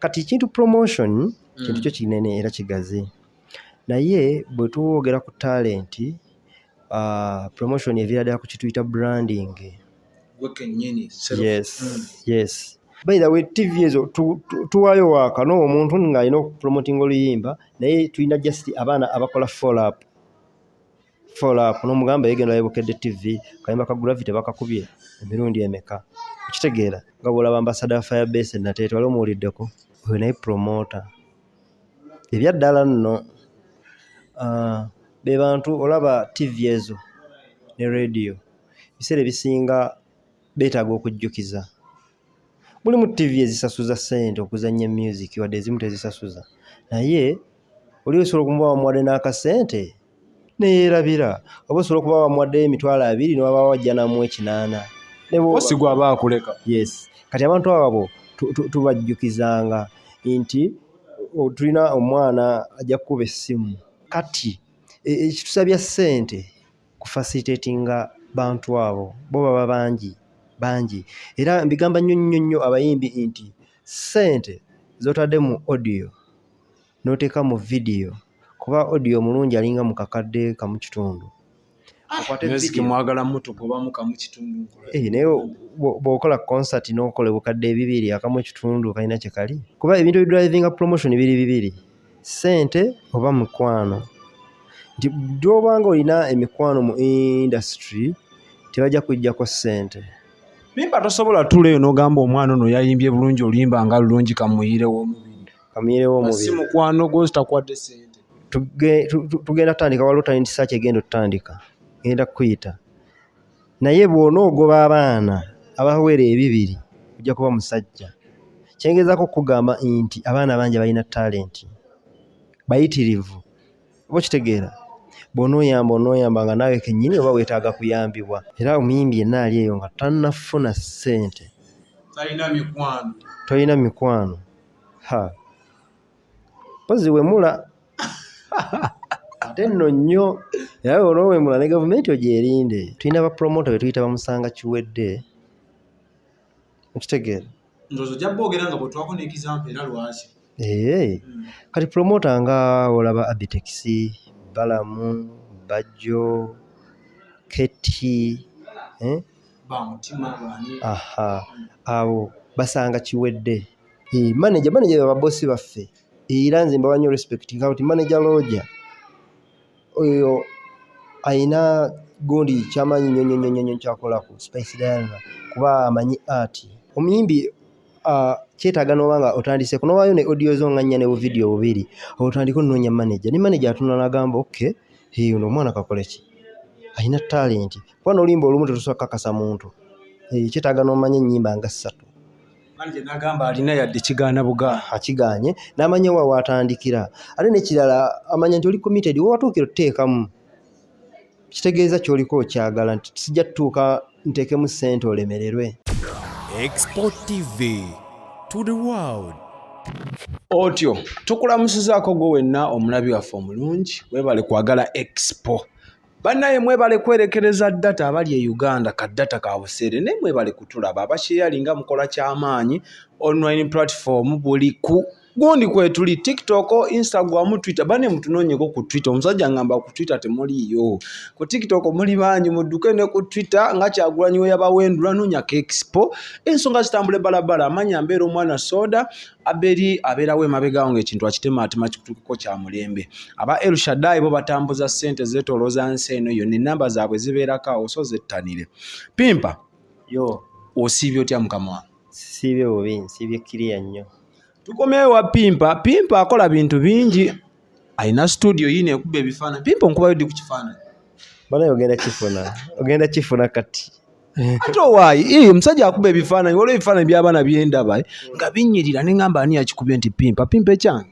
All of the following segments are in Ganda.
kati kintu promotion kintu kyo kinene era kigazi naye bwe tuwogera ku talent promotion eviradde ku kituyita branding. Yes. By the way, TV ezo tuwayo waka no omuntu nga alina okupromoting oluyimba naye tulina just abaana abakola follow up n'omugamba yegenda yabukedde TV kayimba ka gravity bakakubye emirundi emeka ukitegeera nga bwolaba ambassador Firebase nateete wali omuwuliddeko oyo naye promoter ebyaddala nno be bantu olaba TV ezo ne radio biseera bisinga beetaaga okujjukiza mulimu TV ezisasuza ssente okuzannya music wadde ezimu tezisasuza naye oli osobola okumuba wamuwadde n'akasente neyeerabira oba osobola okuba wamuwadde emitwalo 2 n'waba wajja namu 8 osigwa aba akuleka. Yes, kati abantu abo tubajjukizanga nti tulina omwana ajja kukuba essimu kati ekitusabya ssente kufacilitatinga bantu abo bo baba bangi era mbigamba nnyo abayimbi nti ssente zotadde mu audio n'oteeka mu video kuba audio mulungi alinga mu kakadde kamu kitundu music mwagala muto gobamu kamu kitundu naye bw'okola concert n'okola bukadde 2 akamu kitundu kalina kye kali kuba ebintu ebidrivinga promotion biri ssente oba mikwano nti gy'obanga olina emikwano mu industry tebajja kujjako ssente. Pympah tosobola tuleyo n'ogamba omwana ono yayimbye bulungi oluyimba nga lulungi kamuyirewo omubiri si mukwano gwo zitakwadde ssente. Tugenda tutandika waliwo talent search egenda otutandika genda kuyita naye bw'onoogoba abaana abawera 2 ojja kuba musajja. Kyengezaako okugamba nti abaana bangi balina talent bayitirivu oba kitegeera bw'onooyamba nga naawe kennyini oba weetaaga kuyambibwa era omuyimbi yenna ali eyo nga tannafuna ssente tolina mikwano pozi wemula ate nno nnyo era onoowemula ne gavumenti ogyerinde. Tulina bapromota be tuyita bamusanga kiwedde okitegeera ndozo jabba ogera nga bwe twako n'example era lwaki kati promota nga olaba Abitex, Balamu, Bajo, Keti abo basanga kiwedde. Manager babosi baffe era nze mbawa nnyo respect nga kuti manager Roger oyo ayina gundi kyamanyi nnyo kyakola ku Spice Diana kuba amanyi art. Omuyimbi kyetaaga n'obanga otandise kunowaayo ne audio zo nga 4 ne video 2 otandika onoonya manager ne manager atunula n'agamba okay ono omwana kakole ki ayina talent kuba n'olimba olumu tetusobola kakasa muntu kyetaaga n'omanya ennyimba nga 3 manager n'agamba alina yadde kigaana buga akiganye n'amanya wa watandikira ate n'ekirala amanya nti oli committed watuukira oteekamu kitegeeza kyoliko okyagala nti sijja tutuuka nteekemu ssente olemererwe. xpotv to the world. Otyo tukulamusizaako gwe wenna omulabi waffe omulungi webale kwagala expo bannaye mwebale kwerekereza data abali e Uganda ka data ka buseere naye mwebale kutulaba abasheyalinga mukola kyamaanyi online platform buli ku gundi kwetuli TikTok, Instagram, Twitter. Bane mutunoonyeko ku Twitter. Omusajja ngamba ku Twitter temuliyo. Ku TikTok muli bangi mudduke ne ku Twitter nga Kyagulanyi we yabawendula nunya Expo. Ensonga zitambule balabala amanya mbeera omwanasoda aberi abeerawo emabega wange ekintu akitemaatema kikutukiko kya mulembe. Aba El Shaddai bo batambuza ssente zeetolooza nsi eno yonna ennamba zaabwe zibeerako awo so zettanire. Pympah yo osiibye otya mukama? Siibye bubi, nsiibye kiriya nnyo. Tukomeewa Pympah. Pympah akola bintu bingi. Aina studio yine ekubba ebifaananyi. Pympah nkubayo ddi ku kifaananyi? Bana ogenda kifuna kati. Ate owaayi omusajja akubba ebifaananyi waliwo ebifaananyi by'abaana byendaba nga binnyirira ne ngamba ani yakikubye nti Pympah ekyange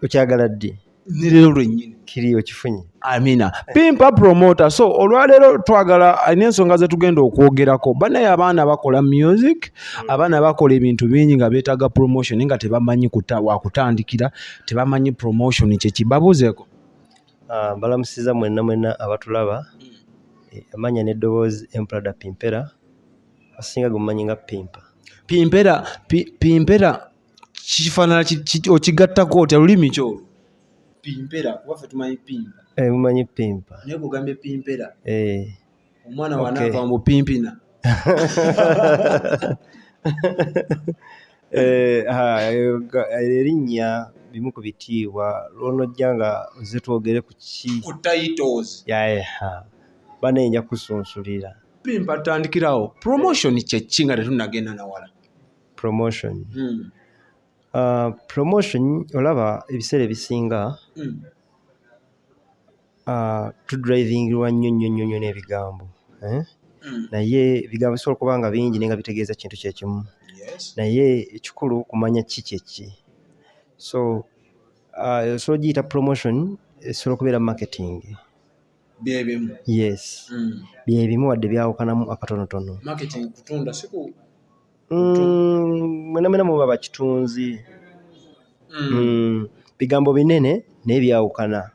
okyagala ddi? Ne leero lwennyini kiri okifunye. Amina. Pympah promoter. So olwaleero twagala alina ensonga ze tugenda okwogerako. Banaye abaana bakola music, abaana bakola ebintu bingi nga beetaaga promotion nga tebamanyi wakutandikira, tebamanyi promotion kye kibabuzeeko. Mbalamusiza mwenna abatulaba. Amanya n'eddoboozi Emperor Pympah asinga gumanyi nga Pympah. Pympah kifaanana okigattako otya lulimi kyolwo pimpera kuba ffe tumanyi pimpa mumanyi Pympah naye kugambye pimpera omwana wanaava mu pimpina erinnya bimu ku bitiibwa lw'onojja nga ozze twogere ku ku titles baneenja kusunsulira. Pympah tutandikirawo promotion kyeki nga tetunnagenda nawala. Promotion promotion olaba ebiseera ebisinga tudrivingirwa nnyo n'ebigambo naye ebigambo bisobola okuba nga bingi naye nga bitegeeza kintu kyekimu naye ekikulu kumanya kyeki. So osobola giyita promotion esobola okubeera marketing. Byebimu. Yes. Byebimu wadde byawukanamu akatonotono. Marketing kutunda siku mwena muba bakitunzi. Bigambo binene naye byawukana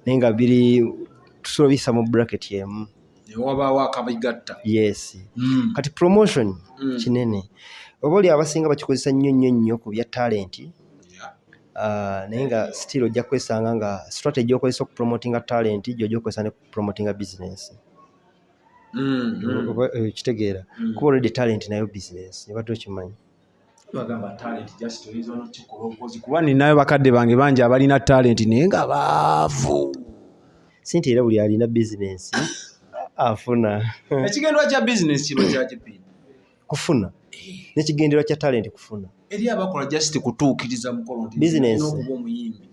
naye nga biri tusobola biyisa mu bracket emu. Wabaawo akabigatta. Yes. Kati promotion kinene oba oli abasinga bakikozesa nnyo ku bya talenti. Naye nga still ojja kwesanga nga strategy okozesa okupromotinga talent gy'ojja okozesa ne kupromotinga business. Kitegeera kuba already talent nayo business nebadde okimanyi. Bagamba talent just oyinza n'okikola okozi kuba ninayo bakadde bange bangi abalina talent naye nga baavu. Si nti era buli alina business afuna. Ekigendwa kya business kiba kyakipindi kufuna n'ekigenderwa kya talent kufuna. Eri abakola just kutuukiriza mukolo nti business n'okuba omuyimbi.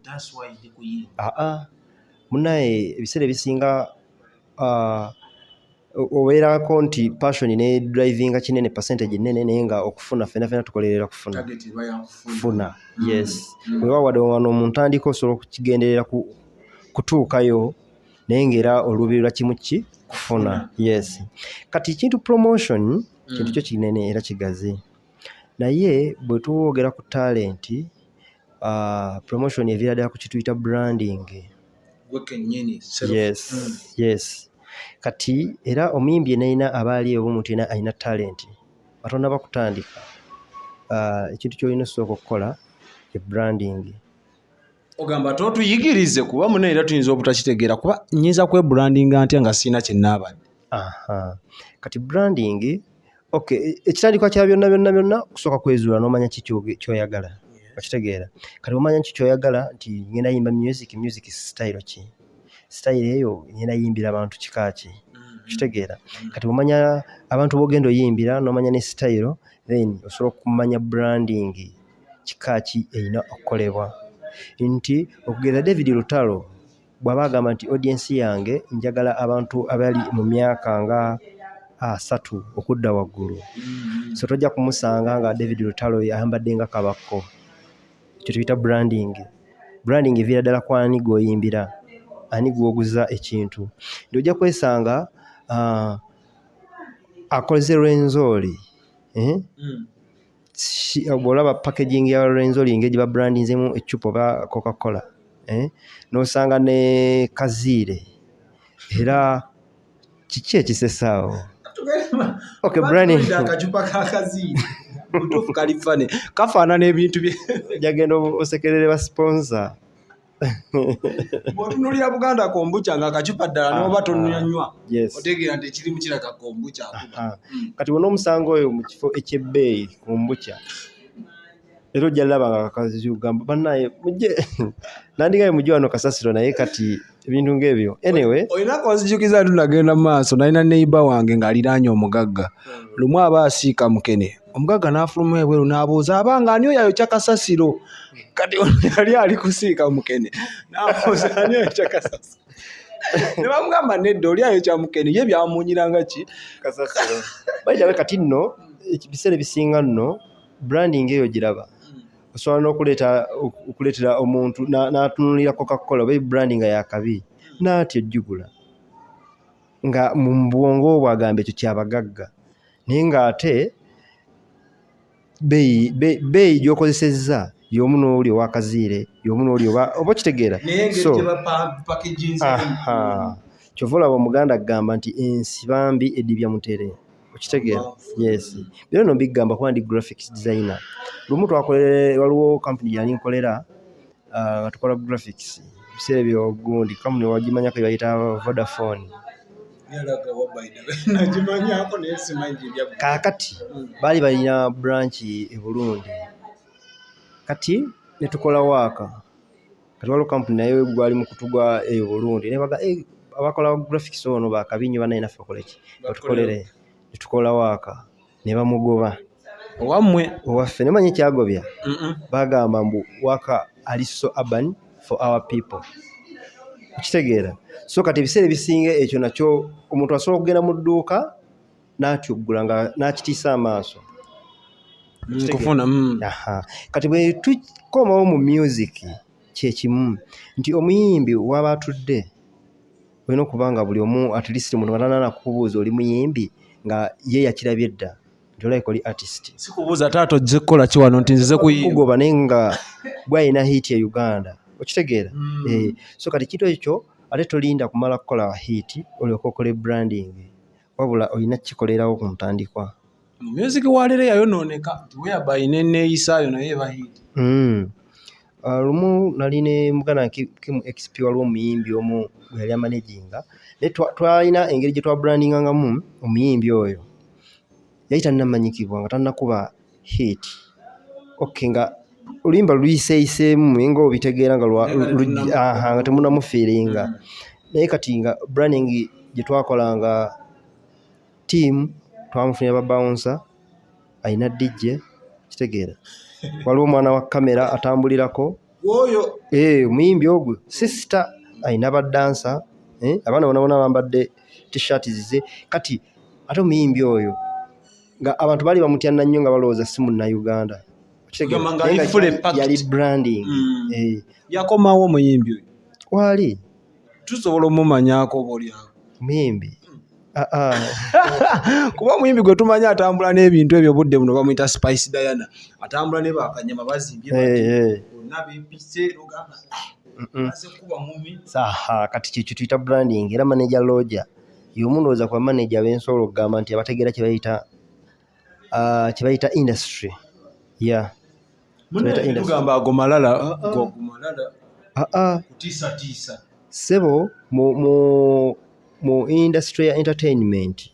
That's why ndi kuyimba. Munaye ebiseera ebisinga obeerako nti passion ne drivinga kinene percentage nene naye nga okufuna fena tukolerera kufuna. Yes. Bwe wadde wano omuntu andika osobola okukigenderera kutuukayo naye ng'era oluubirira kimu ki kufuna. Yes. Kati kintu promotion kintu kyo kinene era kigazi naye bwe tuwogera ku talent promotion eviira ddala ku kituyita branding. Yes. Kati era omuyimbi yenayina abaali oba omuntu yena alina talent batonda bakutandika ekintu kyolina osooka okukola ye branding. Ogamba totuyigirize kuba munaye era tuyinza obutakitegeera kuba nnyinza kwebrandinga ntya nga sirina kye nnaabadde. Kati branding ekitandikwa kya byonna kusooka kwezuula n'omanya ki kyoyagala. Okitegeera kati omanya ki kyoyagala nti ngenda yimba music style ki style eyo ngenda yimbira abantu kika ki. Okitegeera kati omanya abantu b'ogenda oyimbira n'omanya ne style then osobola okumanya branding kika ki erina okukolebwa. Nti okugeza David Lutalo bw'aba agamba nti audience yange njagala abantu abali mu myaka nga 3 okudda waggulu. So tojja kumusanga nga David Lutalo ayambadde nga kabako. Ekyo tuyita branding. Branding eviira ddala ku ani gw'oyimbira ani gw'oguza ekintu. Nti ojja kwesanga akoze Rwenzori. Bw'olaba packaging ya Rwenzori ng'egye ba brandinzemu eccupa oba Coca-Cola n'osanga ne kaziire era kiki ekisesaawo. Branding akacupa ka kaziire mutuufu kalifane kafaanana ebintu bye jagenda osekerere ba sponsor. Bw'otunuulira Buganda kombucha nga akacupa ddala n'oba tonnanywa otegeera nti ekirimu kiraga kombucha. Kati wona omusanga oyo mu kifo ekyebbeeyi kombucha era ojja laba nga kakazigamba bannaye mujje nandigayo mujje wano kasasiro naye kati ebintu ng'ebyo. Anyway olina konzijukiza tunagenda mu maaso nalina neiba wange ng'aliraanye omugagga lumu aba asiika mukene omugagga n'afuluma ebweru n'abuuza abanga ani oyo ayokya kasasiro kati yali ali kusiika mukene n'abuuza ani ayokya kasasiro ne bamugamba nedda oli ayokya mukene ye byamunyiranga ki kasasiro. Baitawe kati nno ebiseera ebisinga nno branding eyo giraba osobola n'okuleetera omuntu n'atunulira Coca-Cola oba branding yakabi n'atyo ejjugula nga mu bwongo bw'agamba ekyo kyabagagga naye ng'ate beeyi gy'okozesezza y'omu n'oli ow'akaziire y'omu n'oli oba okitegeera. Kyova olaba Omuganda agamba nti ensi bambi eddibya mutere. okitegeera yes bino no bigamba kuba ndi graphics designer lumu twakolere waliwo company yali nkolera nga tukola graphics biseera ebyo gundi company wagimanya kyebayita Vodafone kakati baali balina branch e Burundi kati netukola waaka kati waliwo company naye gwali mu kutugwa e Burundi ne baga abakola graphics ono bakabinyo banaye naffe okoleki batukolere netukola waaka ne bamugoba owaffe nemanyi kyagobya bagamba mbu waaka ali so urban for our people okitegeera so kati ebiseera ebisinga ekyo nakyo omuntu asobola okugenda mu dduuka n'akyuggula nga n'akitiisa amaaso kati bwe tukomawo mu music kyekimu nti omuyimbi waba atudde olina okuba nga buli omu at least muntu nga kubuuza oli muyimbi nga ye yakirabye dda nti olaika oli artist sikubuuza taata ojja kukola ki wano nti nzize kugoba naye nga gwalina hit ya Uganda okitegeera so kati kintu ekyo ate tolinda kumala kukola hit olyoka okole branding wabula olina kikolerawo ku ntandikwa music walero yayonooneka nti whereby neneeyisaayo naye eba hit lumu nali ne mugana Kim XP waliwo omuyimbi omu gwe yali amanaginga naye twalina engeri gye twabrandingangamu omuyimbi oyo yali tannamanyikibwa nga tannakuba hit nga oluyimba luyiseeyiseemu nga obitegeera nga temunamufiiringa naye kati nga branding gye twakolanga team twamufunira babawunsa alina DJ kitegeera waliwo omwana wa kamera atambulirako oyo omuyimbi ogwo sister alina badansa abaana bonabona bambadde t-shirt zize kati ate omuyimbi oyo nga abantu baali bamutyanna nnyo nga balowooza si munnauganda yali branding yakomawo omuyimbi oyo wali tusobola omumanyako obaolyawo omuyimbi kuba omuyimbi gwe tumanya atambula n'ebintu ebyo budde buno bamuyita Spice Diana atambula ne bakanyama bazimbye bonna bempise lugamba aze kuba mumi kati kyekyo tuyita branding era manager lodger y'omu ndowooza kwa manager bensobola okugamba nti abategeera kyebayita industry tugamba ago malala kutiisatiisa sebo mu industry ya entertainment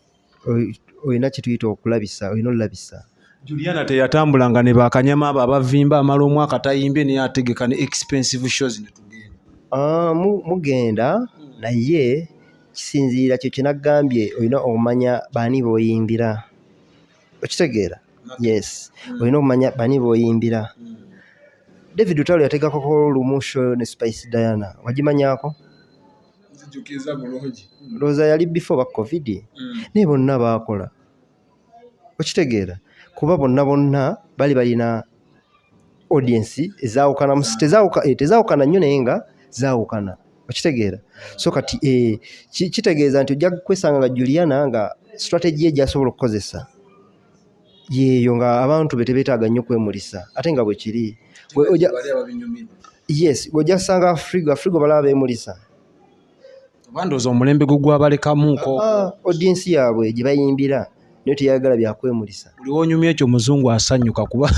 olina kyetuyita okulabisa olina olabisa Juliana teyatambulanga ne bakanyama abo abavimba amala omwaka tayimbye naye ategeka ne expensive shows ne tugenda mugenda naye kisinziira kyo kyenagambye olina okumanya baani b'oyimbira okitegeera yes olina okumanya baani b'oyimbira David Utalo yategekako lumu show ne Spice Diana wagimanyako ndowooza yali before ba covid naye bonna baakola okitegeera kuba bonna bali balina audience ezaawukana tezaawukana nnyo naye nga zaawukana okitegeera so kati kitegeeza nti ojja kwesanga nga Juliana nga strategy ye gy'asobola okukozesa yeeyo nga abantu be tebeetaaga nnyo kwemulisa ate nga bwe kiri yes ojja kusanga frigo balaba beemulisa bandooza omulembe gugwabalekamuko audience yaabwe gye bayimbira naye teyagala byakwemulisa buli wonyumya ekyo muzungu asanyuka kuba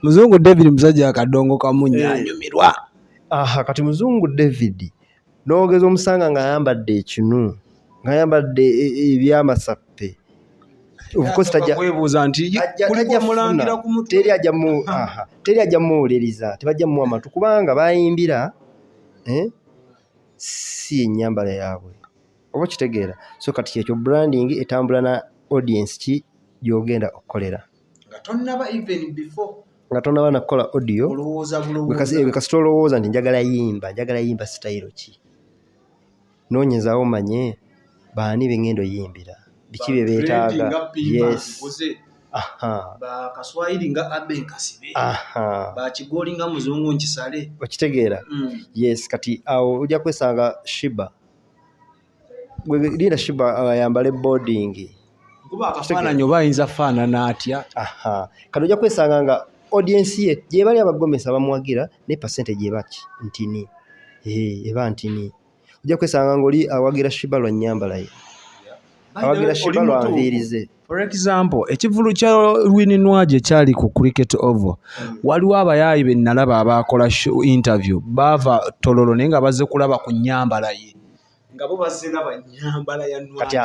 muzungu David musajja akadongo kamunyanyumirwa kati muzungu David n'ogeza omusanga ng'ayambadde ekinu ng'ayambadde ebyamasappe kwebuuza nti kuliko mulangira ku mutwe teri ajja muwuliriza tebajja muwa matu kubanga bayimbira si ennyambala yaabwe oba kitegeera so kati kyekyo branding etambula na audience ki gy'ogenda okukolera nga tonnaba nakukola audio bwekasita olowooza nti njagala yimba sitayiro ki noonyezaawo manye baani bengendo yimbira biki bye beetaaga yes bakaswayiri nga abe nkasibe bakigoli nga muzungu nkisale okitegeera yes kati awo ojja kwesanga Shiba linda Shiba ayambale boarding kuba akafaananyi oba ayinza faanana atya kati ojja kwesanga nga audience ye gye bali abagomesa bamuwagira ne percentage ebaki ntini eba ntini ojja kwesanga ng'oli awagira Shiba lwa nnyambala ye awagira Shiba lwanviirize. For example, ekivulu kya Lwininwaje kyali ku Cricket Oval. Waliwo abayaayi be nalaba abakola interview baava Tololo naye nga bazze kulaba ku nnyambala ye. Nga bo bazze laba nnyambala ya Nwaje.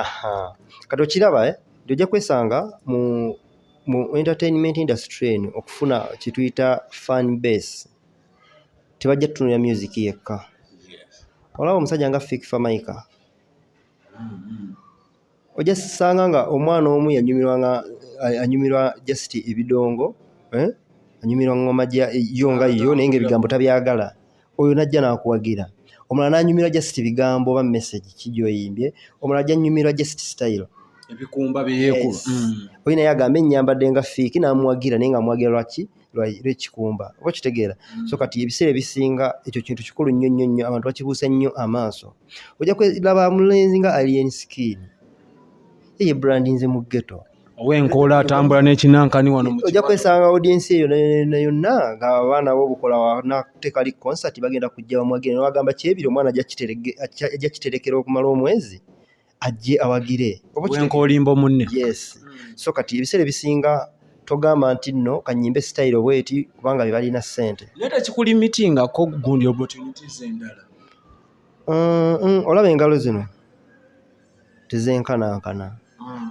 Kati okiraba ojja kwesanga mu entertainment industry eno okufuna kituyita fan base tebajja tutunula music yekka. Olaba omusajja nga Fikfa Maika ojja sanga nga omwana omu anyumirwa just ebidongo anyumirwa ngoma yo nga yo naye nga ebigambo tabyagala, oyo najja n'akuwagira. Omulala n'anyumirwa just bigambo oba message kijoyimbye, omulala ajja nyumirwa just style ebikumba byeyeekuba. Oyo naye agamba ennyambadde nga Fiiki n'amuwagira naye nga amuwagira lwaki lw'ekikumba oba kitegeera. So kati ebiseera ebisinga ekyo kintu kikulu nnyo abantu bakibuusa nnyo amaaso. Ojja kwelaba mulenzi nga Alien Skin ye brandinze mu ghetto Ow'enkoola atambula n'ekinankani wano mu ojja kwesanga audience eyo yonna nga abaana b'obukola wanatekali concert bagenda kujja bamwagire n'abagamba kyebiri omwana ajja kiterekera okumala omwezi ajje awagire Ow'enkoolimbo munne. Yes. So kati ebiseera ebisinga togamba nti nno kanyimbe style bweti kubanga balina ssente. Leta kikulimitingako gundi opportunities endala. Olaba engalo zino tezenkanankana.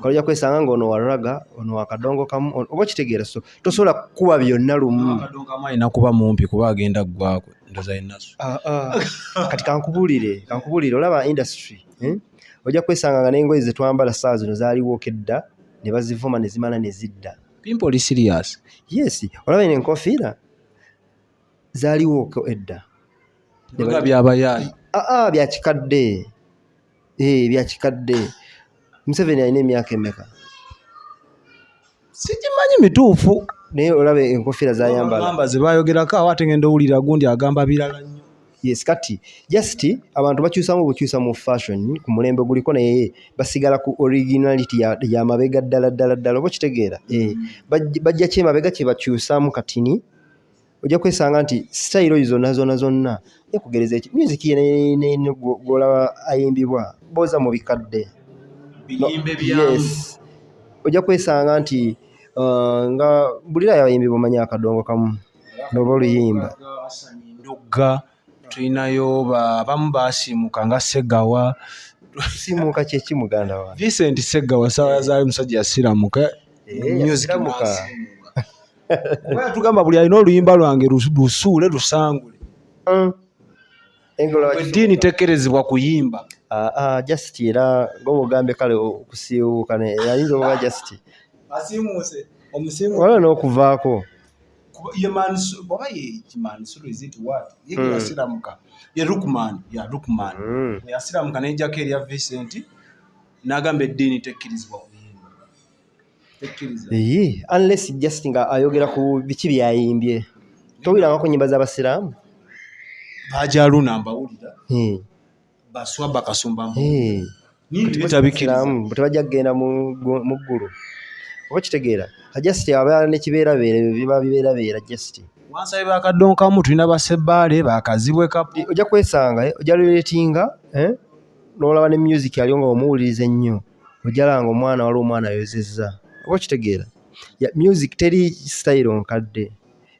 Ojja kwesanga ng'ono waraga ono wakadongo kamu oba kitegeera. So tosobola kuba byonna lumu. Akadongo kamu alina kuba mumpi kuba agenda ggwako ndoza ennasu. Kati kankubuulire olaba industry ojja kwesanga nga n'engoye ze twambala saa zino zaaliwo kedda ne bazivuma ne zimala ne zidda. Pympah oli serious? Yes. Olaba n'enkofiira zaaliwo edda. Nga byabayaayi. Bya kikadde. Bya kikadde. Museveni alina emyaka emeka? Sikimanyi mituufu. Naye olaba enkofiira zayambala. Agamba ze baayogerako awo ate ngenda owulira gundi agamba birala nnyo. Yes, kati just abantu bakyusa mu fashion ku mulembe guliko naye basigala ku originality ya mabega ddala oba kitegeera. Bajja kyemabega kye bakyusamu katini ojja kwesanga nti style oyo zonna ekugereza music gw'olaba ayimbibwa boza mu bikadde. Biyimbe byamu. Yes. Ojja kwesanga nti nga bulira yabayimbi bamanya akadongo kamu n'oba oluyimba. Ndogga tulinayo abamu baasiimuka nga Ssegawa. Simuka kyeki muganda wa Vincent Ssegawa sawa yazaali musajja yasiramuka. Music siramuka. Tugamba buli alina oluyimba lwange lusuule lusangule. Eddiini tekkerezebwa kuyimba. Just era ng'obugambe kale okusiiwuuka yayinza okuba just asiimuuse omusiimu wala n'okuvaako. Ye Mansur is it what? Ye yasiramuka. Ye Lukman. Yasiramuka n'ejjako erya Vincent n'agamba eddiini tekkirizibwa kuyimba. Unless just nga ayogera ku biki byayimbye. Towuliranga ku nnyimba z'abasiraamu? Bajaluna mbawulira. Baswaba kasumba mu. Tabikiramu tebajja kugenda mu ggulu. Oba kitegeera just abaala ne kibeerabeera biba bibeerabeera just. Wansabe bakadongo kamu tulina basebbaale bakazibwe kapu. Ojja kwesanga ojja leetinga n'olaba ne music aliyo nga omuwuliriza ennyo ojja langa omwana wali omwana ayozezza. Oba kitegeera music teri style nkadde.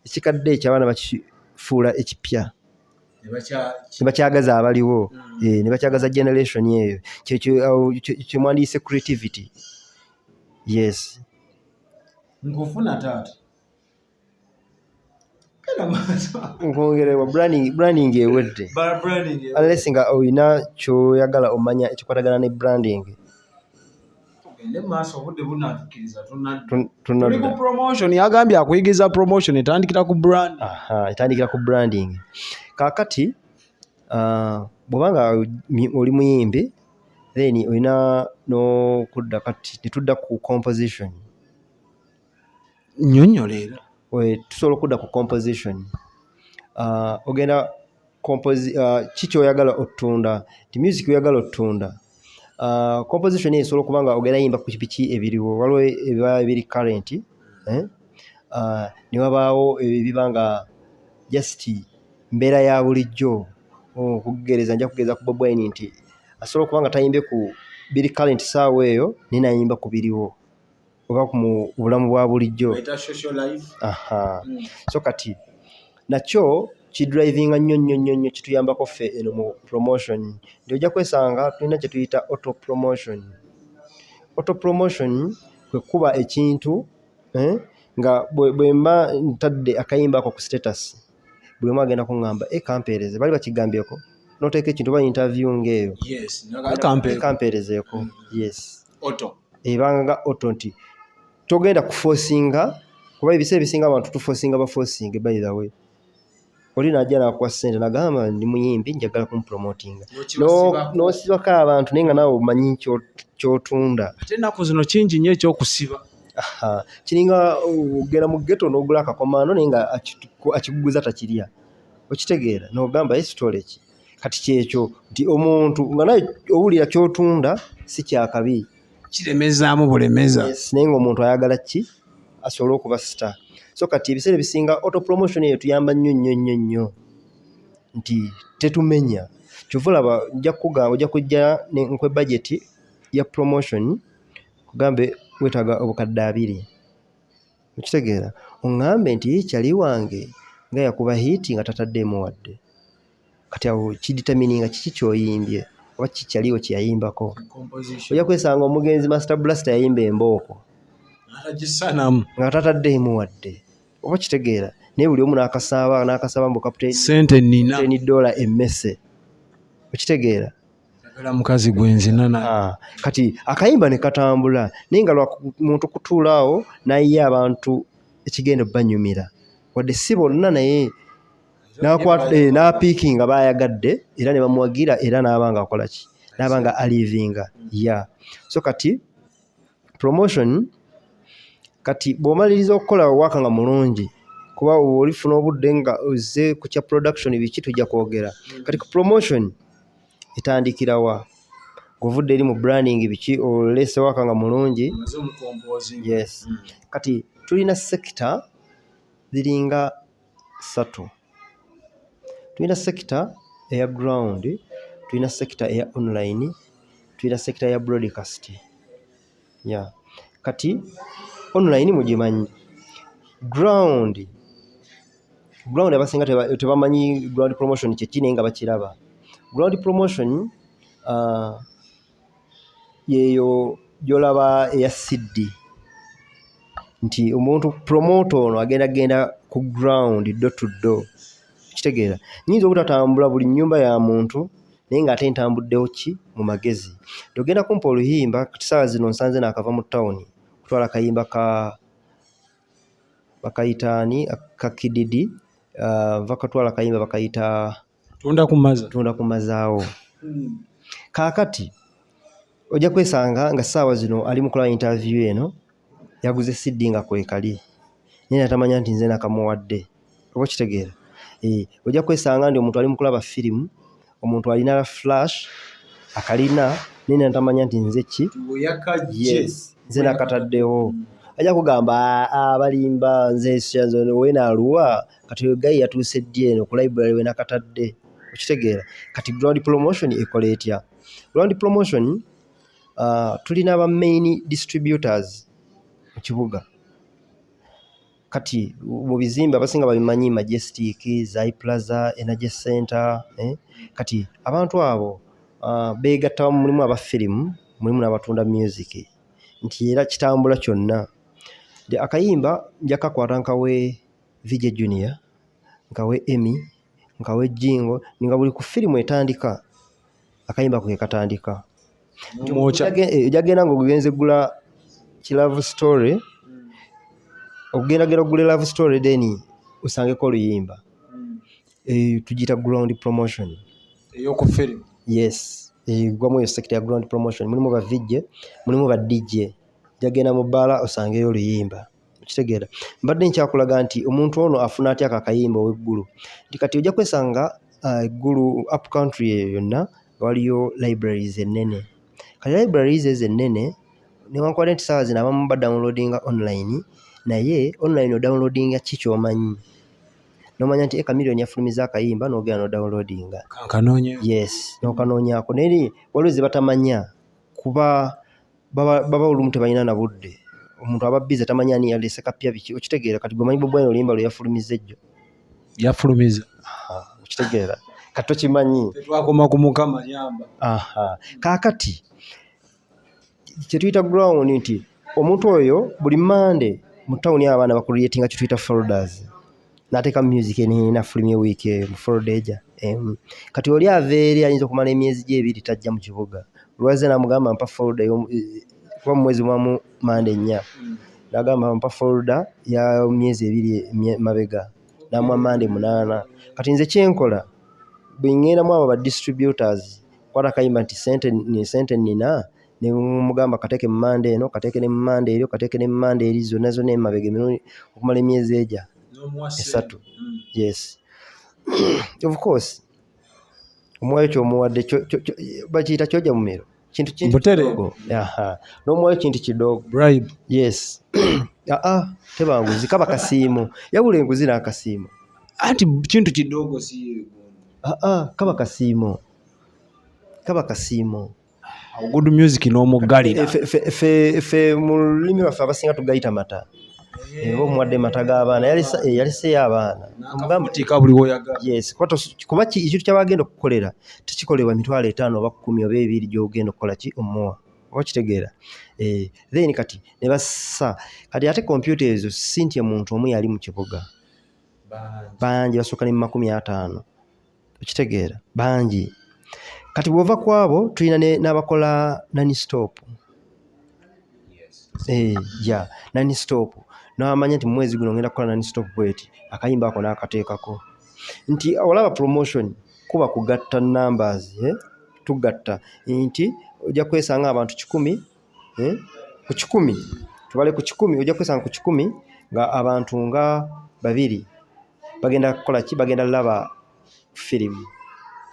Ekikadde eky'abaana bakifuula ekipya. Ne bakyagaza abaliwo. Ne bakyagaza generation eyo. Kye mwandiyise creativity. Yes. Nkufuna taata. Nkongerewa branding ewedde. Unless nga olina kyoyagala omanya ekikwatagana ne branding. Tuli ku promotion yagambye akuyigiza promotion etandikira ku brand. Etandikira ku branding. Kaakati bw'obanga oli muyimbi then olina n'okudda kati netudda ku composition. Nnyonnyolera. Tusobola okudda ku composition. Ogenda kiki oyagala ottunda, ti music oyagala ottunda. Composition esobola okuba nga ogenda yimba ku biki ebiriwo, waliwo ebiba ebiri current, ne wabaawo ebiba nga just mbeera ya bulijjo. Okugereza nja kugereza ku bobiwine nti asobola okuba nga tayimbe ku biri current saawa eyo ninayimba ku biriwo oba mu bulamu bwa bulijjo. So kati nakyo kidrivinga nnyo kituyambako ffe eno mu promotion. Nti ojja kwesanga tulina kye tuyita auto promotion. Auto promotion kwe kuba ekintu nga bwe mba ntadde akayimba ako ku status buli omu agenda kuŋŋamba kampeereze, bali bakigambyeko noteeka ekintu oba interview ng'eyo kampeerezeeko. Ebanga auto nti togenda kuforcinga, kuba ebiseera ebisinga abantu tuforcinga baforcinge. By the way, oli najja nakuwa ssente nagamba ndi muyimbi njagala kumupromotinga n'osibako abantu naye nga naawe omanyi kyotunda. Ate ennaku zino kingi nnyo ekyokusiba. Kiringa ogenda mu ghetto n'ogula akakomando naye nga akikuguza takirya, okitegeera n'ogamba ekitole ki. Kati kyekyo nti omuntu nga naye owulira kyotunda si kyakabi, kiremezaamu bulemeza. naye ng'omuntu ayagala ki asobole okuba star. So kati ebiseera bisinga auto promotion eyo tuyamba nnyo nti tetumenya. Kyova olaba ojja kujja nkwe budget ya promotion kugambe wetaaga obukadde 2, okitegeera oŋŋambe nti kyali wange nga yakuba hiti nga tataddeemu wadde. Kati awo kidetermininga kiki kyoyimbye oba kiki kyaliwo kyeyayimbako. Ojja kwesanga omugenzi Master Blaster yayimba embooko nga tataddeemu wadde, oba kitegeera naye buli omu n'akasaba mbu kapiteeni sente nina $10 emmese, okitegeera mukazi gwenzina. Kati akayimba ne katambula naye nga lwa muntu kutuula awo naye abantu ekigenda banyumira wadde si bonna, naye n'apiiki nga bayagadde era ne bamuwagira era n'abanga akola ki, n'abanga alivinga. So kati promotion kati bw'omaliriza okukola waka nga mulungi, kuba olifuna obudde nga ozze ku kya production biki tujja kwogera. Kati ku promotion etandikira wa? Govudde eri mu branding biki olese waka nga mulungi. Kati tulina sector ziringa 3. Tulina sector eya ground, tulina sector eya online, tulina sector eya broadcast. Kati online mugimanyi. Ground abasinga tebamanyi ground promotion kyeki naye nga bakiraba. Ground promotion yeyo gyolaba eya CD nti omuntu promoter ono agenda ku ground door to door, kitegeera nyinza obutatambula buli nyumba ya muntu naye nga ate ntambuddewo ki mu magezi. Togenda kumpa oluyimba kati saawa zino nsanze naakava mu town kutwala kayimba bakayitaani akakididi vakatwala kayimba bakayita tunda kumazaawo. Kaakati ojja kwesanga nga saawa zino ali mu kola interview eno yaguze CD nga kwekali naye natamanya nti nze nakamuwadde, oba kitegeera. Ojja kwesanga ndi omuntu ali mu kulaba firimu, omuntu alina flash akalina naye natamanya nti nze ki nze nakataddewo. Ajja kugamba abalimba nze wenaaluwa kati ogayi yatuuse ddi eno ku library we nakatadde, okitegeera. Kati ground promotion ekola etya? Ground promotion tulina aba main distributors mu kibuga. Kati mu bizimbe abasinga babimanyi Majestic, Zai Plaza, Energy Center. Kati abantu abo beegatta mulimu aba firimu, mulimu n'abatunda music, nti era kitambula kyonna. Akayimba nja kakwata nkawe VJ Junior, nkawe Emmy, nkawe Jingo, nga buli ku firimu etandika akayimba ke katandika. Ojagenda ng'ogenze gula ki love story, okugenda gula love story then usangeko oluyimba. Tugiyita ground promotion ey'oku firimu. Gwamu eyo sector ya ground promotion. Mulimu ba VJ, mulimu ba DJ. Jagenda mu bbala osangeyo oluyimba, okitegeera. Mbadde nkyakulaga nti omuntu ono afuna atya akayimba ow'eggulu. Kati ojja kwesanga eggulu up country eyo yonna waliyo libraries ennene. Kati libraries ezo ennene newankubadde nti saawa zino abamu badownloadinga online, naye online odownloadinga ki ky'omanyi. N'omanya nti Chameleone yafulumiza akayimba n'ogenda n'odownloadinga. Kankanoonye. N'okanoonyaako. Naye waliwo ze batamanya kuba baba olumu tebalina na budde omuntu aba bize tamanyi ani yalese kapya biki okitegeera kati gwe manyi Bobiwine oluyimba lwe yafulumiza ejjo yafulumiza okitegeera kati tokimanyi twakoma ku Mukama nyamba kaakati kye tuyita ground nti omuntu oyo buli Monday mu tawuni abaana bakuliyetinga kye tuyita folders n'ateeka music n'afulumya wiiki mu folder eja kati oli aveeri ayinza okumala emyezi gye ebiri tajja mu kibuga lwaze n'amugamba mpa folder kuba mu mwezi mwamu Monday 4 n'agamba mpa folder ya myezi ebiri mabega n'amuwa Monday 8 kati nze kyenkola bwe ŋŋendamu abo ba distributors kwata kayimba nti sente nina ne mugamba kateeke mu Monday eno kateeke ne mu Monday eryo kateeke ne mu Monday eri zonna emabega emirundi okumala emyezi eja 3 yes of course omwoyo ky'omuwadde bakiyita kyojja mumiro kintu kidogo n'omwoyo kintu kidogo bribe yes tebanguzi kaba kasiimo yabula enguzi n'akasiimo anti kintu kidogo si kaba kasiimo good music n'omuggalira fe mu lulimi lwaffe abasinga tugayita mata oba omuwadde mata g'abaana yaliseyo abaana omugambatika buli woyagala yes kuba ekintu kyabagenda okukolera tekikolebwa 5,000 oba 10 oba 2 gy'ogenda okukola ki omuwa oba kitegeera then kati ne bassa kati ate kompyuta ezo sinti omuntu omu yali mu kibuga bangi basooka ne mu 50 okitegeera bangi kati bw'ova kwabo tulina n'abakola non-stop non-stop n'amanya nti mwezi guno ngenda kukola non-stop bweti akayimba ako n'akateekako nti olaba promotion kuba kugatta numbers tugatta nti ojja kwesanga abantu 10 ku 10 tubale ku 10 ojja kwesanga ku 10 nga abantu nga 2 bagenda kukola ki bagenda laba firimu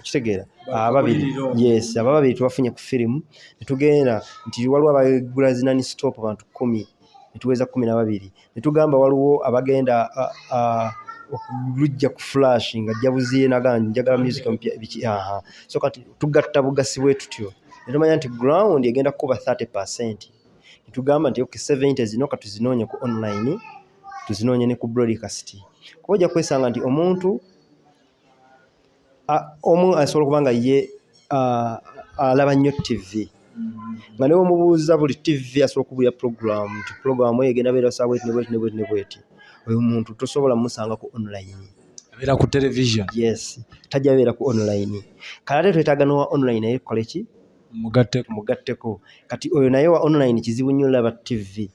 okitegeera ababiri yes ababiri tubafunye ku firimu netugenda nti waliwo abagula zinani stop abantu 10 netuweza 12 netugamba waliwo abagenda okulujja ku flash nga jabuziye naganja njagala music mpya biki so kati tugatta bugasi bwe tutyo netumanya nti ground egenda kuba 30% netugamba nti 70 zino katuzinoonye ku online tuzinoonye ne ku broadcast koja kwesanga nti omuntu omu asobola kubanga ye alaba nnyo TV nga ne omubuuza buli TV asobola okubuya program egenda beera sawa ne bweti oyo muntu tosobola musanga ku online abeera ku television yes tajja beera ku online kale twetaaga no online naye kole ki mugatteko kati oyo naye wa online kizibu nnyo laba TV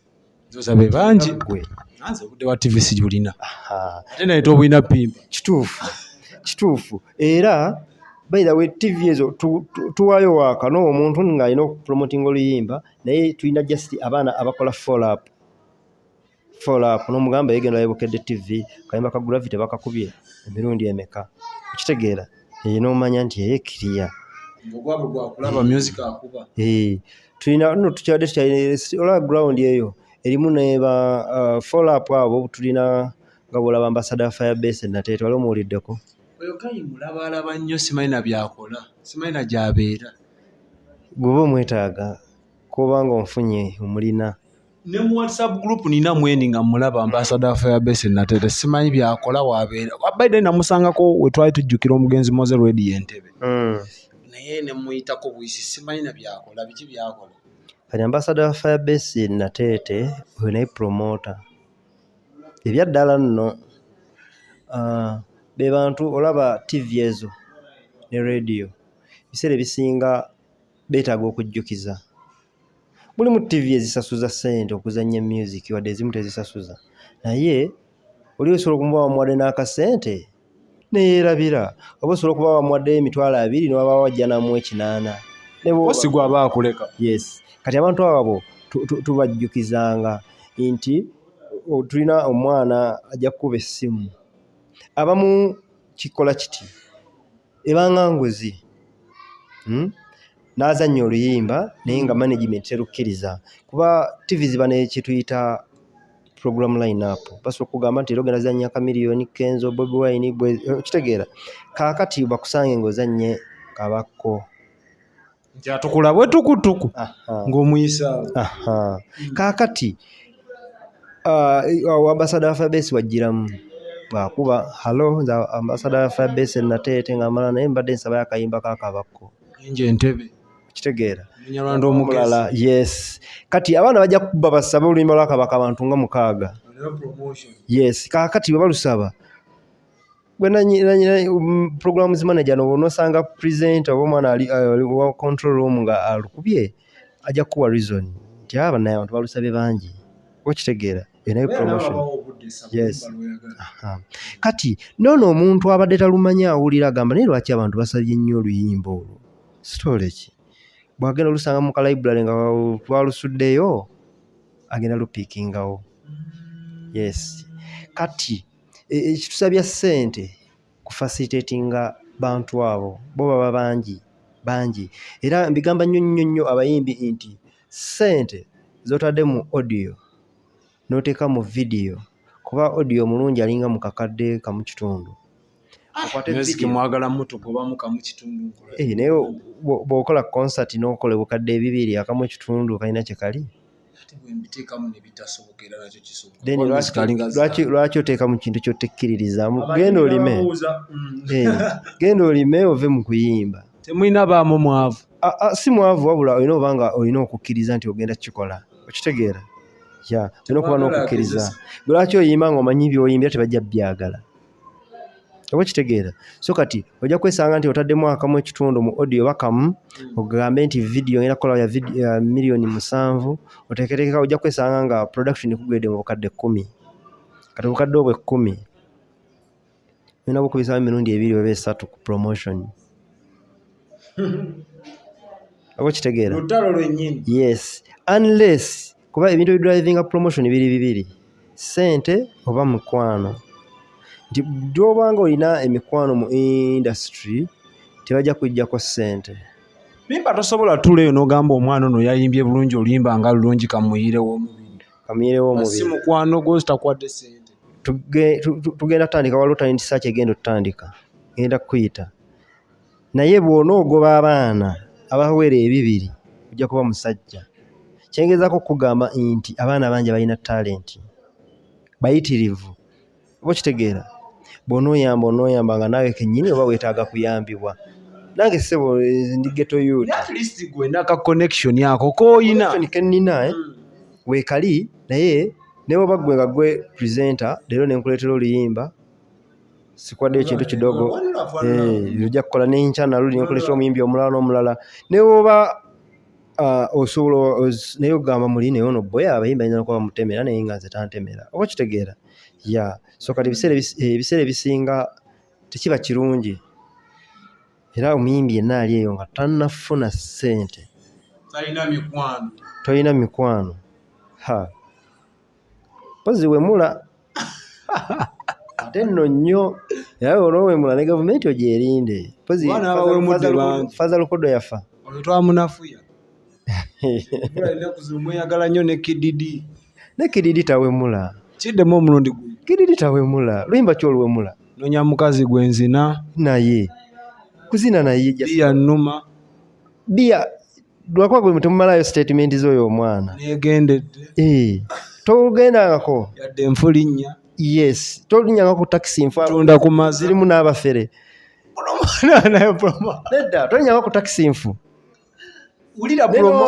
zoza be bangi gwe anze budde wa TV sijulina ate naye tobulina Pympah kituufu era by the way TV ezo tuwayo waka no omuntu nga alina promoting oluyimba naye tulina just abaana abakola follow up n'omugamba yegenda yabukedde TV kayimba ka gravity bakakubye emirundi emeka okitegeera n'omanya nti yeye clear ogwabo gwakulaba music akuba tulina no tukyadde ola ground eyo erimu neba follow up abo tulina nga bolaba ambassador fire base natete wali omuwuliddeko oyo kayi mulaba nnyo simanyi byakola simanyi na gyabeera gwe omwetaaga kubanga onfunye omulina ne mu WhatsApp group nina mweni nga mulaba ambassador fire base natete simanyi byakola wabeera abaide namusangako we twali tujjukira omugenzi Moze Ready Entebbe naye ne muyitako bwisi simanyi na byakola biki byakola kati ambassador fire base natete oyo naye promoter ebyaddala nno be bantu olaba TV ezo ne radio biseera bisinga beetaaga okujjukiza buli mu TV ezisasuza ssente okuzannya music wadde ezimu tezisasuza naye oli osobola okumuba wamuwadde n'akasente neyeerabira oba osobola okuba wamuwadde $200 newaba wajja namuwa 8 osigwa aba akuleka yes kati abantu abo tubajjukizanga nti tulina omwana ajja kukuba essimu abamu kikola kiti ebanga nguzi n'azannya oluyimba naye nga management terukkiriza kuba TV ziba nekituyita program line up basobola okugamba nti era ogenda zannya kamiliyoni Kenzo bobiwine kitegeera kaakati bakusange ng'ozannye kabakko nti atukula bwe tukutuku ng'omuyisa kaakati ambasada wa Firebase wajjiramu bwakuba halo nze ambasada wa Firebase nateete nga mala naye mbadde nsaba akayimba kakabako nje entebe kitegeera munyalwanda omugezi yes kati abaana bajja kuba basaba oluyimba lwakabaka abantu nga 6 yes kaakati bwe balusaba programs manager n'osanga presenter oba omwana ali wa control room nga alukubye ajja kuwa reason nti aba naye abantu balusabye bangi okitegeera enayo promotion yes kati nono omuntu abadde talumanya awulira agamba naye lwaki abantu basabye nnyo oluyimba olwo story ki bwagenda olusanga mu library nga twalusuddeyo agenda lupiikingawo yes kati ekitusabya ssente ku facilitatinga bantu abo bo baba bangi era mbigamba nnyo abayimbi nti ssente zotadde mu audio n'oteeka mu video kuba audio mulungi alinga mu kakadde kamu kitundu music mwagala mutuko bamu kamu kitundu naye bw'okola concert n'okola obukadde 2 akamu ekitundu kalina kye kali lwaki oteeka mu kintu kyotekkiririzaamu genda olime ove mu kuyimba temulina baamu mwavu si mwavu wabula olina obanga olina okukkiriza nti ogenda kukikola okitegeera olina okuba n'okukkiriza lwaki oyimba nga omanyi byoyimbira tebajja byagala oba kitegeera so kati ojja kwesanga nti otaddemu akamu ekitundu mu audio bakamu ogambe nti video ngenda kukola ya $7,000,000 oteeketeeka ojja kwesanga nga production ikugwedde mu bukadde 10 kati obukadde obwe 10 olina bukubisa emirundi 2 oba 3 ku promotion oba kitegeera lutalo lwennyini yes unless kuba ebintu ebidrivinga promotion bibiri ssente oba mukwano nti gy'obanga olina emikwano mu industry tebajja kujjako ssente Pympah tosobola tuleyo n'ogamba omwana ono yayimbye bulungi oluyimba nga lulungi kamuyirewo omubiri si mukwano gwo zitakwadde ssente tugenda kutandika waliwo talent search egenda otutandika genda kuyita naye bw'onoogoba abaana abawera 2 ojja kuba musajja kyengezaako okugamba nti abaana bangi balina talent bayitirivu oba kitegeera bw'onooyamba nga naawe kennyini oba weetaaga kuyambibwa nange ssebo ndi ghetto youth at least gwena ka connection yako kooyina kennina weekali naye ne bwoba gwe nga gwe presenter leero ne nkuleetera oluyimba sikwadde ekintu kidogo ojja kukola n'enkya naluli ne nkuleetera omuyimbi omulala n'omulala ne bwoba osobola naye ogamba muli naye ono boy abayimbi ayinza nokuba bamutemera naye nga nze tantemera oba kitegeera so kati ebiseera ebisinga tekiba kirungi era omuyimbi yenna ali eyo nga tannafuna ssente tolina mikwano pozi wemula ate nno nnyo era olowemula ne gavumenti ogyerinde pozi faza lukodo yafa twamunafuya mweyagala nnyo ne kididi tawemula kiddemu omulundi kididi tawemula luyimba kyoluwemula nonya mukazi gwenzina naye kuzina naye bia nnuma bia lwakuba gwe mutemumalayo statement z'oyo omwana negendedde togendangako yadde enfulinnya yes tolinyanga ku taxi tunda ku mazzi zirimu n'abafere nedda tolinyanga ku taxi nfu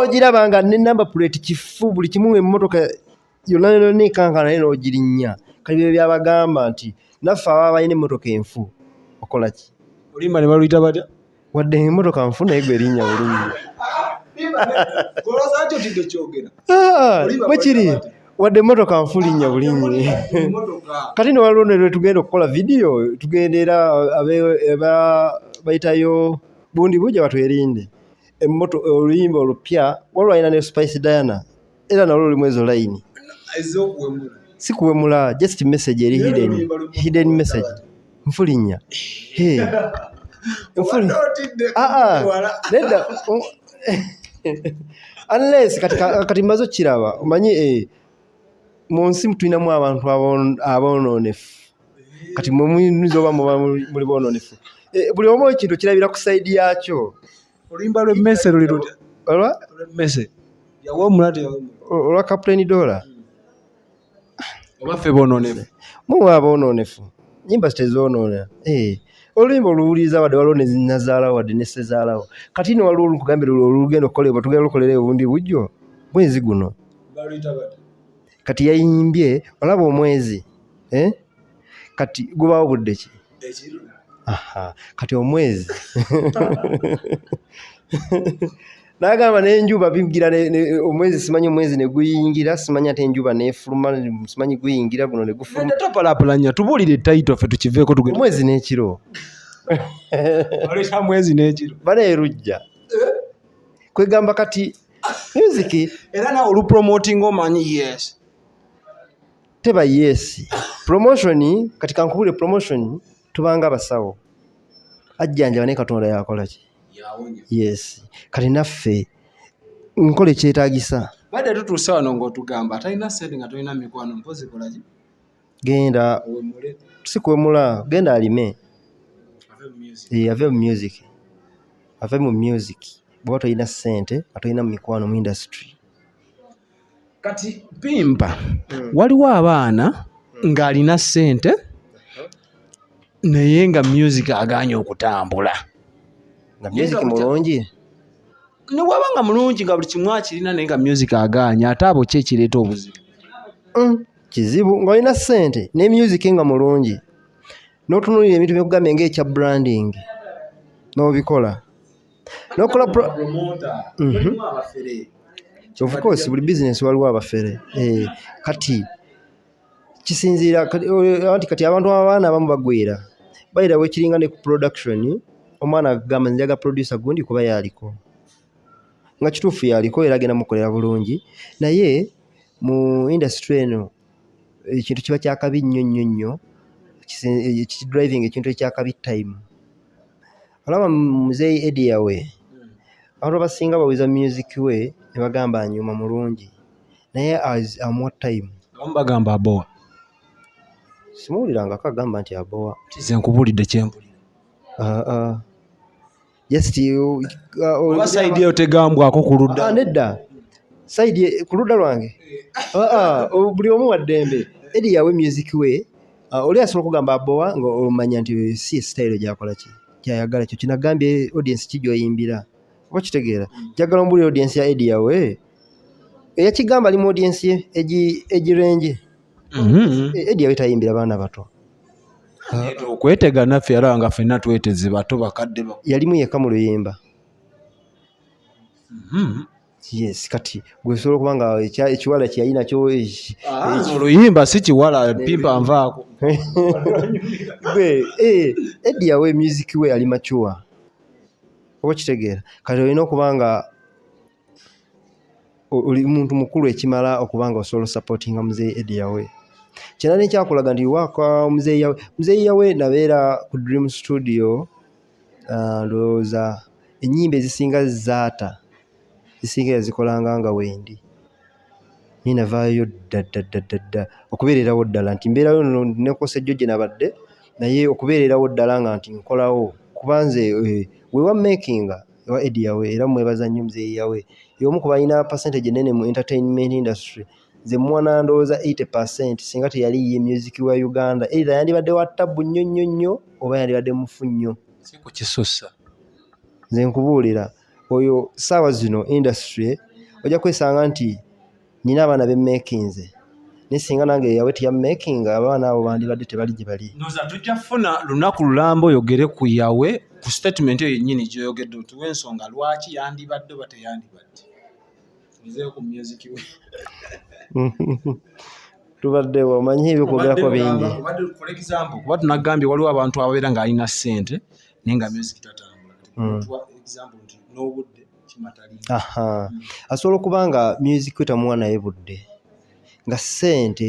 ogiraba nga ne number plate kifu buli kimu emmotoka yonna nekankana naye n'ogirinnya kali byo byabagamba nti naffe aba balina emmotoka enfu okola ki olimba ne baluyita batya wadde emmotoka nfu naye gwe erinnya bulungi bwe kiri wadde emmotoka nfu linnya bulinyi kati ne waliwo ne tugenda okukola vidiyo tugenda era bayitayo bundi bujja batwerinde oluyimba olupya waliwo alina ne Spice Diana era nalwo lulimu ezo layini si kuwemula just message eri hidden message nfulinnya nedda unless kati mbazo kiraba omanyi mu nsi tulinamu abantu abonoonefu kati mwe muyinza oba muba muli bonoonefu buli omu ekintu kirabira ku sayidi yakyo Oluyimba lw'emmese luli lutya? Lw'emmese yawomula olwa Captain Dola oba ffe bonoonefu muwe abonoonefu nyimba tezonoona oluyimba oluwuliriza wadde waliwo nenazaalawo wadde nesezaalawo kati no waliwo olukugambira olugenda okukolebwa tugenda lukolera obundi bujjo mwezi guno kati yayimbye olaba omwezi kati gubaawo budde ki kati omwezi n'agamba n'enjuba bigira omwezi simanyi omwezi ne guyingira simanyi ate enjuba n'efuluma simanyi guyingira guno ne gufuluma topalapulanya tubuulire ettayito ffe tukiveeko tugenda omwezi n'ekiro oleta mwezi n'ekiro baleerujja kwegamba kati music era nawe olupromoting omanyi yes teba yes promotion kati kankubule promotion tubanga abasawo ajjanja bane Katonda yakola ki yes kati naffe nkole kyetaagisa badde tutuusa wano ng'otugamba talina sente nga tolina mikwano mpozi kola ki genda tusikwemula genda alime ave mu music bw'oba tolina ssente nga tolina mikwano mu industry kati Pympah waliwo abaana ng'alina ssente naye nga music agaanye okutambula nga music mulungi ne waba nga mulungi nga buli kimu akirina naye nga music agaanye ate abo ki ekireeta obuzibu kizibu ng'olina ssente ne music nga mulungi n'otunuulira ebintu byokugambye ng'ekya branding n'obikola n'okola of course buli business waliwo abafere kati kisinziira kati abantu abaana abamu bagwira bayira wekiringa ne ku production omwana agamba njaga producer gundi kuba yaliko nga kituufu yaliko era agenda mukolera bulungi naye mu industry eno ekintu kiba kyakabi nnyo driving ekintu ekyakabi time olaba muzeeyi Eddie yawe abantu abasinga baweza music we ne bagamba anyuma mulungi naye amwa time bagamba abowa simuwuliranga kagamba nti abowa kize nkubulidde kyempulira just oba side eyo tegambwako ku ludda nedda side ku ludda lwange buli omu wa ddembe Eddie yawe music we oli asobola okugamba abowa nga omanya nti si style gyakola ki kyayagala kyo kinagambye audience kijyoyimbira oba kitegeera njagala ombuli audience ya Eddie yawe eyakigamba ali mu audience ye egirenje Eddie yawe tayimbira baana bato okwetega naffe alaba nga ffenna tweteze bato bakadde yalimu yekka mu luyimba yes kati gwesobola okuba nga ekiwala kyeyali nakyo oluyimba si kiwala Pympah nvaako Eddie yawe music we ali machuwa oba kitegeera kati olina okuba nga oli muntu mukulu ekimala okuba nga osobola supportinga muzeeyi Eddie yawe kyena nekyakulaga nti waka muzeeyi yawe nabeera ku Dream Studio ndowooza ennyimba ezisinga zaata zisinga yazikolanga nga wendi ninavaayo dda okubeererawo ddala nti mbeerayo nekosejjo gye nabadde naye okubeererawo ddala nga nti nkolawo kuba nze wewa makinga ewa Eddie yawe era mwebaza nnyo muzeeyi yawe y'omu ku balina percentage enene mu entertainment industry nze mwana ndowooza 80% singa teyali ye music wa Uganda either yandibadde wa ttabu nnyo oba yandibadde mufu nnyo si ku kisussa nze nkubuulira oyo saawa zino industry ojja kwesanga nti nina abaana bemmekinze naye singa nange yawe teyammekinga abaana abo bandibadde tebali gye bali noza tujja kufuna lunaku lulamba oyogere ku yawe ku statement eyo yennyini gyoyogedde otuwa ensonga lwaki yandibadde oba teyandibadde tuzeeyo ku music we tubadde omanyi ebyokwogeraku bingi for example kuba tunagambye waliwo abantu ababeera ng'alina ssente naye nga music tatambula example nti n'obudde kimatalina asobola okuba nga music we tamuwa naye budde nga ssente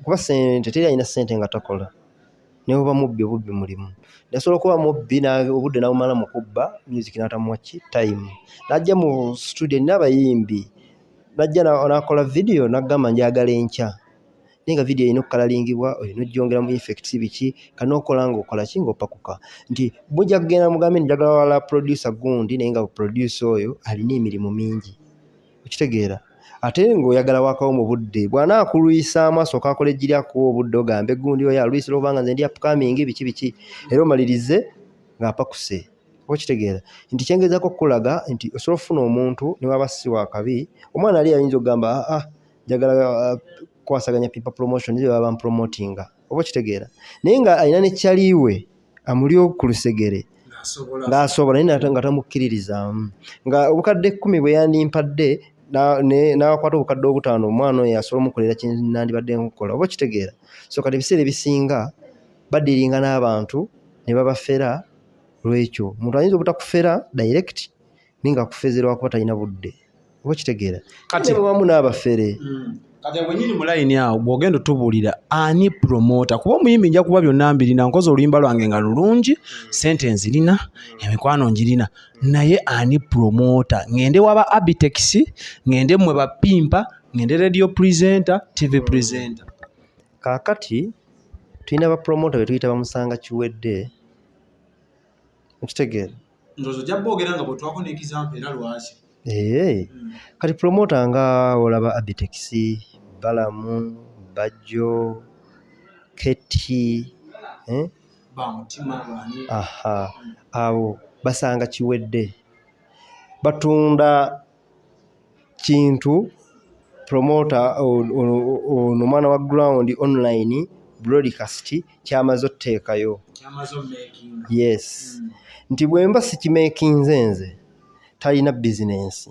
kuba ssente teri alina ssente nga takola naye oba mubbi obubbi mulimu asobola okuba mubbi obudde n'abumala mu kubba music n'atamuwa ki time n'ajja mu studio n'abayimbi najja n'akola video n'agamba njagala enkya nenga video ino kalalingibwa olina ojjongera mu effects biki kanokola ng'okola ki ng'opakuka nti bujja kugenda mugambe njagala wala producer gundi naye nga producer oyo alina emirimu mingi okitegeera ate ng'oyagala wakawo mu budde bw'anaakulwisa amaaso kakola ejjiryakuwa obudde ogambe gundi oyo alwisira obanga nze ndi upcoming biki era omalirize ng'apakuse okitegeera nti kyengezaako okulaga nti osobola okufuna omuntu ne waba si wa kabi omwana ali ayinza okugamba njagala kwasaganya Pympah promotion nze baba promotinga oba okitegeera naye nga alina ne kyaliwe amuli ku lusegere ng'asobola naye nga tamukkiririzaamu nga obukadde 10 bwe yandimpadde n'akwata obukadde 5 omwana oyo asobola omukolera kinandibadde nkukola oba okitegeera so kati ebiseera ebisinga badiringa n'abantu ne babafera lwekyo omuntu ayinza obutakufera direct ninga akufezera wakuba talina budde oba okitegeera kati wamu n'abafere kati bwe nyini mu line awo bw'ogenda otubuulira ani promota kuba omuyimbi nja kuba byonna mbirina nkoze oluyimba lwange nga lulungi sente nzirina emikwano njirina naye ani promota ngende waba Abitex ngende mmwe ba Pympah ngende radio presenter TV presenter kaakati tulina ba promota be tuyita bamusanga kiwedde okitegeera ndozo jabba ogera nga bwe twako n'example era lwaki kati promota nga olaba Abitex balamu bajo keti abo basanga kiwedde batunda kintu promota ono mwana wa ground online broadcast kyamaze otteekayo yes nti bwemba sikimakinze nze talina business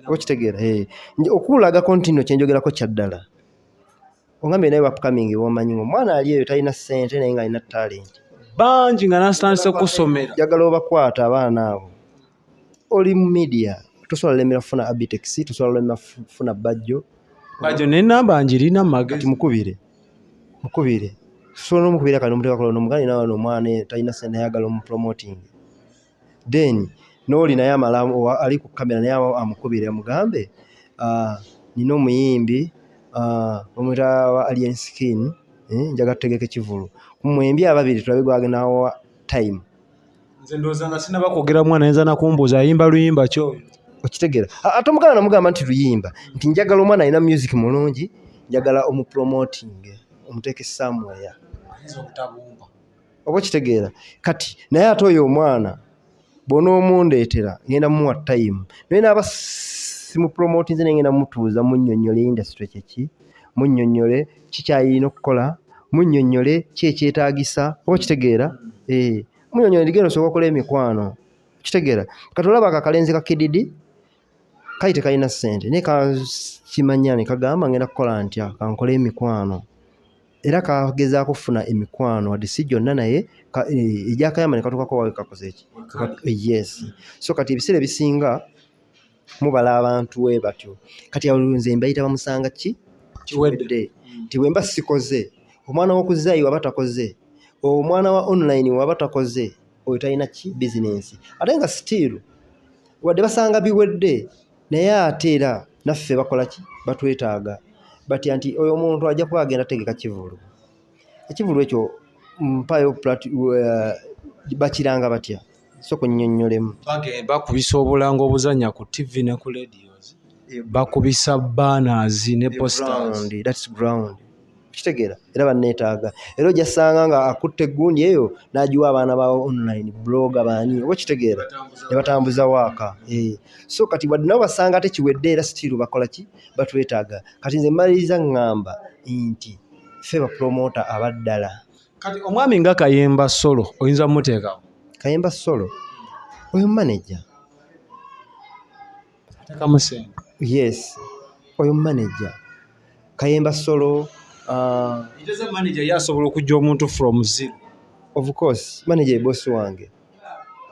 okitegeera okulaga kontino kyenjogerako kyaddala ongambe naye upcoming womanyi omwana ali eyo talina ssente naye nga alina talent bangi nga nasitandise kusomera jagala obakwata abaana abo oli mu media tosobola lemera kufuna Abitex tosobola lemera kufuna bajo nenamba njirina magezi mukubire sono mukubire kano muteekakola nomugani nawe nomwana talina ssente yagala omupromoting then noli naye amalamu ali ku kamera naye amukubire amugambe nina omuyimbi omwita wa alien skin njaga tutegeke kivulu kumwembi ababiri tulabe gwagenda wa time nze ndoza nga sinaba kwogera mwana ayinza nakumbuuza ayimba luyimba kyo okitegeera ate omuganda namugamba nti luyimba nti njagala omwana alina music mulungi njagala omupromoting omuteeke somewhere oba okitegeera kati naye ate oyo omwana bw'onoomundeetera ngenda mumuwa time naye naaba simupromoting nze ngenda mumutuuza munnyonnyole industry kyeki munnyonnyole kikyayina okukola munnyonnyole kyekyetaagisa oba okitegeera munnyonnyole ligenda osooka okola emikwano okitegeera kati olaba akakalenzi ka kididi kayite kalina ssente naye kakimanya ne kagamba ngenda kukola ntya kankola emikwano era kagezaako okufuna emikwano wadde si gyonna naye ejakayamba ne katuukako wawe kakoze eki yes so kati ebiseera ebisinga mubala abantu we batyo kati nze mbayita bamusanga kiwedde nti bwemba sikoze omwana w'okuzaayi waba takoze omwana wa online waba takoze oyo talina ki bizinensi ate nga still wadde basanga biwedde naye ate era naffe bakola ki batwetaaga batya nti oyo omuntu ajja kuba agenda tegeka kivulu ekivulu ekyo mpayo bakiranga batya soko nnyonnyolemu bakubisa obulanga obuzanya ku TV ne ku radios bakubisa banners ne posters that's ground kitegeera era banneetaaga era ojasanga nga akutte gundi eyo n'agiwa abaana bawo online blogger baani oba kitegeera ne batambuza waaka so kati wadde nabo basanga ate kiwedde era still bakola ki batwetaaga kati nze mmaliriza ngamba nti ffe bapromota abaddala kati omwami nga Kayemba Solo oyinza mmuteekawo Kayemba Solo oyo manager tekamusenge yes oyo manager Kayemba Solo iteze manager yasobola okujja omuntu from zero of course manager boss wange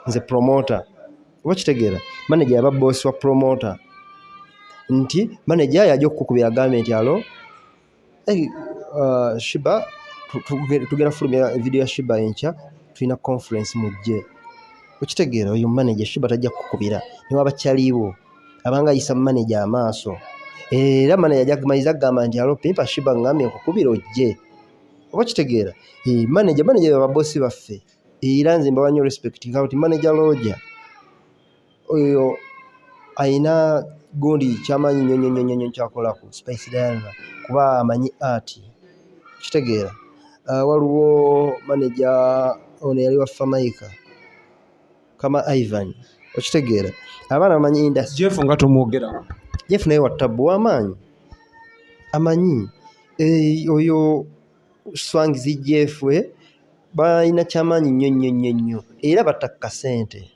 nze promoter oba kitegeera manager yaba boss wa promoter nti manager yajja okukubira agambye alo Shiba tugera fulumya video ya Shiba enkya tulina conference mujje okitegeera oyo manager Shiba tajja kukubira ne waba kyaliwo abanga ayisa manager amaaso era manager yagmayiza agamba nti alo Pympah shiba ngambye nkukubira ojje oba kitegeera manager babosi baffe era nze mbawa nnyo respect nga nti manager Roger oyo ayina gundi kyamaanyi nnyo kyakola ku Spice Diana kuba amanyi art kitegeera waliwo manager ono yali wa Famaika kama Ivan okitegeera abaana bamanyi industry Jeff nga tomwogera Jeff naye wattabu w'amaanyi amanyi oyo Swangizi Jeff balina kyamaanyi nnyo era batakka ssente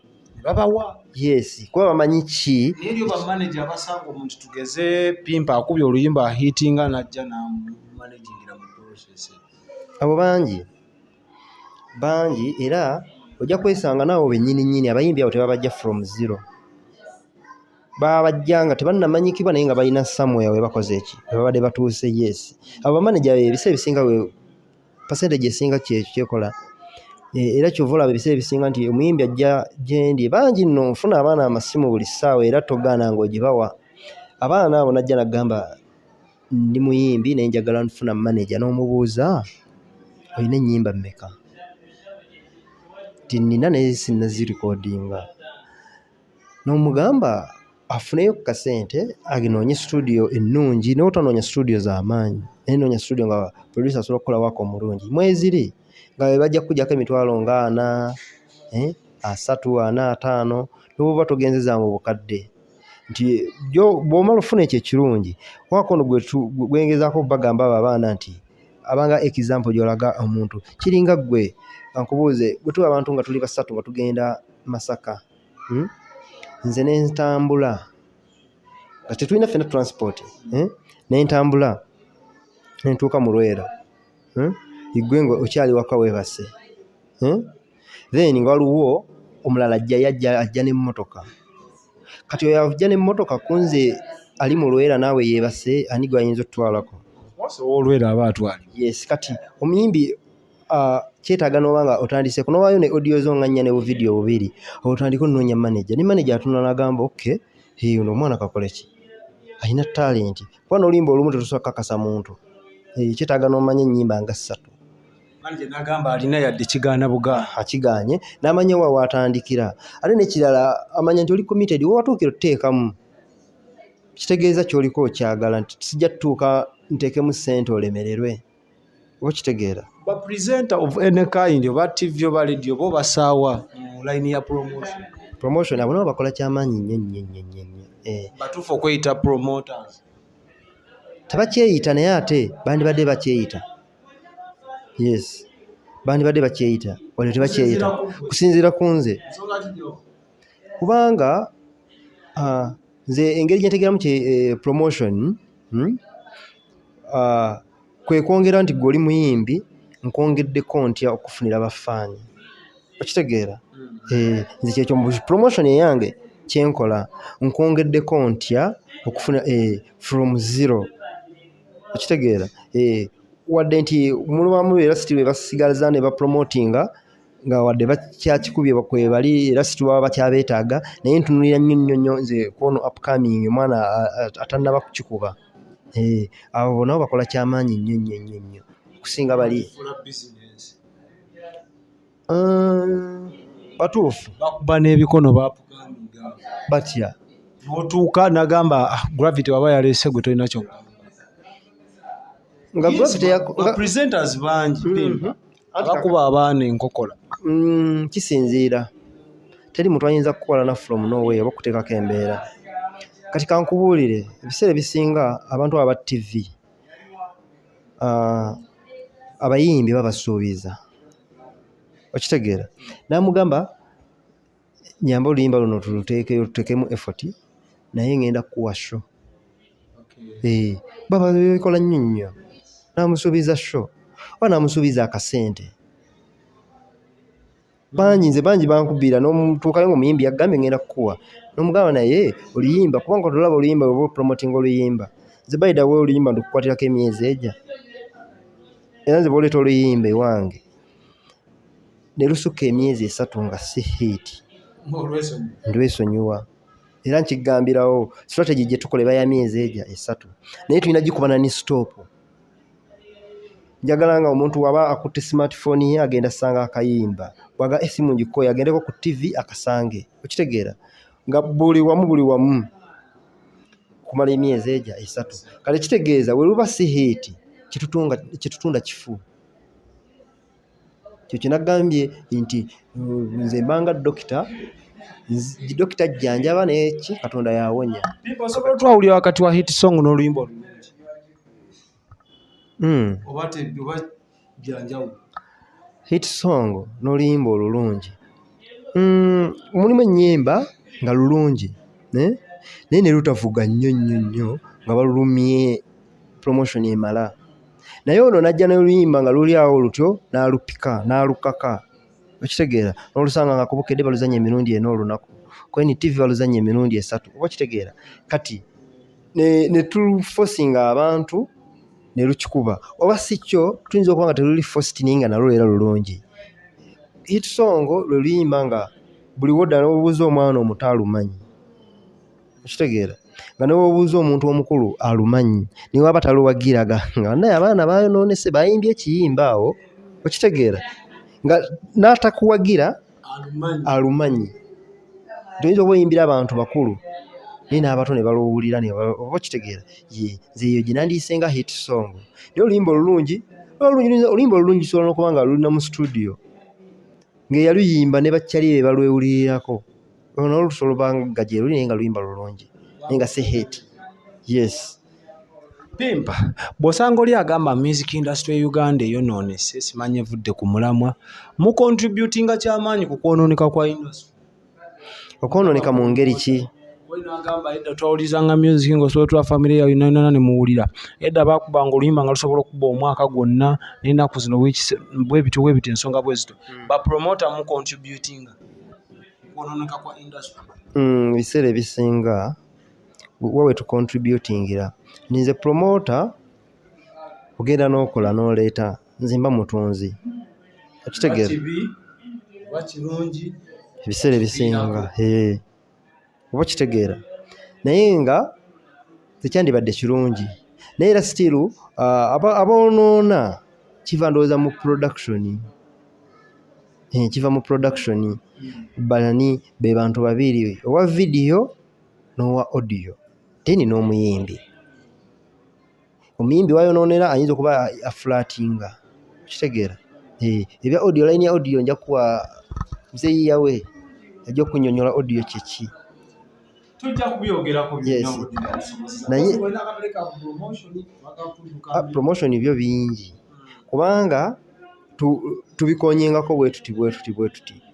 babawa yes kuba bamanyi ki niryo bamanager abasanga omuntu tugeze Pympah akubye oluyimba ahitinga najja namanagingira mu process abo bangi era ojja kwesanga naawe bennyini abayimbi abo tebabajja from zero babajja nga tebannamanyikibwa naye nga balina somewhere we bakoze eki babadde batuuse yes abo bamanager ebiseera ebisinga percentage esinga kyekola era kyovula ebiseera ebisinga nti omuyimbi ajja gyendi bangi nno nfuna abaana amasimu buli ssaawa era togaana ng'ogibawa abaana abo najja nagamba ndi muyimbi naye njagala nfuna manager n'omubuuza olina ennyimba mmeka ti nnina naye sinnazirikodinga n'omugamba afuneyo ku kasente aginoonye studio ennungi n'otanoonya studio z'amaanyi naye noonya studio nga producer asobola okukola wako omulungi mweziri nga bajja kujjako emitwalo nga 4 3 4 5 n'obuba togenzeza mu bukadde nti bw'omala ofuna ekyo ekirungi wako ono gwengezaako bagamba abo abaana nti abanga example gy'olaga omuntu kiringa ggwe nkubuuze bwe tuba abantu nga tuli basatu nga tugenda Masaka nze n'entambula nga tetulina ffena transport n'entambula nentuuka mu Lwera igwe ngo okyali waka weebase then nga waliwo omulala ajja n'emmotoka kati oyo ajja n'emmotoka kunze ali mu Lwera naawe yeebase ani gwe ayinza otutwalako Olwera aba atwali yes kati omuyimbi kyetaaga n'oba nga otandiseko n'owaayo ne audio zo nga nnya ne video bubiri otandika onoonya manager ne manager atunula n'agamba okay ono omwana kakole ki alina talenti kuba n'olimba olumu tetusobola kakasa muntu kyetaaga n'omanya ennyimba nga 3 manager n'agamba alina yadde kigaana buga akiganye n'amanya wa waatandikira ate n'ekirala amanya nti oli committed watuukira oteekamu kitegeeza kyoliko okyagala nti sijja tutuuka nteekemu ssente olemererwe oba kitegeera ba presenter of any kind oba TV oba radio bo basaawa mu line ya promotion abo nabo bakola kyamaanyi nnyo batuufu okweyita promoters tebakyeyita naye ate bandibadde bakyeyita yes bandibadde bakyeyita wano tebakyeyita kusinziira ku nze kubanga nze engeri gyentegeramu promotion kwe kwongera nti gw'oli muyimbi nkwongeddeko ntya okufunira bafaanyi okitegeera nze kyekyo mu promotion eyange kyenkola nkwongeddeko ntya okufuna from zero okitegeera wadde nti mulubamu era siti bwe basigaliza ne bapromotinga nga wadde bakyakikubye kwe bali era siti baba bakyabeetaaga naye ntunulira nnyo nze kwono upcoming omwana atannaba kukikuba abo nabo bakola kyamaanyi nnyo okusinga bali batuufu bakuba n'ebikono bapukaminga batya n'otuuka n'agamba gravity waba yaleese gwe tolina kyo nga gravity presenters bangi abakuba abaana enkokola kisinziira teri muntu ayinza kukola na from nowhere oba okuteekako embeera kati kankubuulire ebiseera ebisinga abantu aba TV abayimbi babasuubiza okitegeera namugamba nyamba oluyimba luno tuteekemu effort naye ngenda kuwa show baba bikola nnyo namusuubiza show oba namusuubiza akasente bangi bankubira n'omutuukayo ngaomuyimbi yagambye ngenda kukuwa n'omugamba naye oluyimba kubanga otolaba oluyimba oba promoting oluyimba nze bayida we oluyimba ndikukwatirako emyezi ejja era nze boleeta oluyimba ewange ne lusukka emyezi 3 nga si hit ndwesonyiwa era nkigambirawo strategy gye tukola eba ya myezi egya 3 naye tulina gikubana ne stop. Njagala nga omuntu waba akutte smartphone ye agenda sanga akayimba waga esimu ngikoye agendeko ku TV akasange okitegeera nga buli wamu kumala emyezi egya 3 kale kitegeeza we luba si hit kitutunda kifu. Kyo kinagambye nti nze mbanga dokita jjanjaba neki Katonda yawonya. Osobola twawulira wakati wa hit song n'oluyimba olulungi oba jjanjawo hit song n'oluyimba olulungi mulimu ennyimba nga lulungi naye ne lutavuga nnyo nga balulumye promotion emala, naye ono najja n'oluyimba nga luli awo lutyo n'alupika n'alukaka okitegeera n'olusanga nga kubukedde baluzanya emirundi ena olunaku kweni TV baluzanya emirundi 3 oba kitegeera kati ne tuforcinga abantu ne lukikuba oba si kyo tuyinza okuba nga teluli forced naye nga nalwo era lulungi. Hit song lwe luyimba nga buli wodda n'obuuza omwana omuto alumanyi okitegeera nga n'obuuza omuntu omukulu alumanyi niwe aba taluwagiraga nga naye abaana bayonoonese bayimbye ekiyimba awo okitegeera nga n'atakuwagira alumanyi. Tuyinza okuyimbira abantu bakulu naye n'abato ne baluwulira oba okitegeera nze eyo gye nandiise nga hit song. Naye oluyimba olulungi lusobola n'okuba nga lulina mu studio ng'eyaluyimba ne bakyali be balwewulirirako ono lusobola okuba nga gye luli naye nga luyimba lulungi naye nga si hit. Yes. Pympah, bw'osanga oli agamba music industry e Uganda eyonoonese simanyi evudde ku mulamwa mu contributinga kyamaanyi ku kwonooneka kwa industry. Okwonooneka mu ngeri ki? Agamba edda twawulizanga music ng'osobola twa famire yawe yonna ne muwulira edda baakubanga oluyimba nga lusobola okuba omwaka gwonna n'ennaku zino bwe bityo ensonga bwe zito bapromota mu contributinga kwonooneka kwa industry. Biseera ebisinga wawe tucontributingira nze promoter ogenda n'okola n'oleeta nze mba mutunzi okitegeera ebiseera ebisinga oba kitegeera naye nga tekyandibadde kirungi naye era still aboonoona kiva ndowooza mu production kiva mu production bani be bantu babiri owa video n'owa audio teni n'omuyimbi. Omuyimbi wayonoonera ayinza okuba aflatinga kitegeera ebya audio line ya audio nja kuwa muzeeyiya we ajja okunyonyola audio kyeki tujja kubyogerako naye promotion byo bingi kubanga tubikonyengako bwe tuti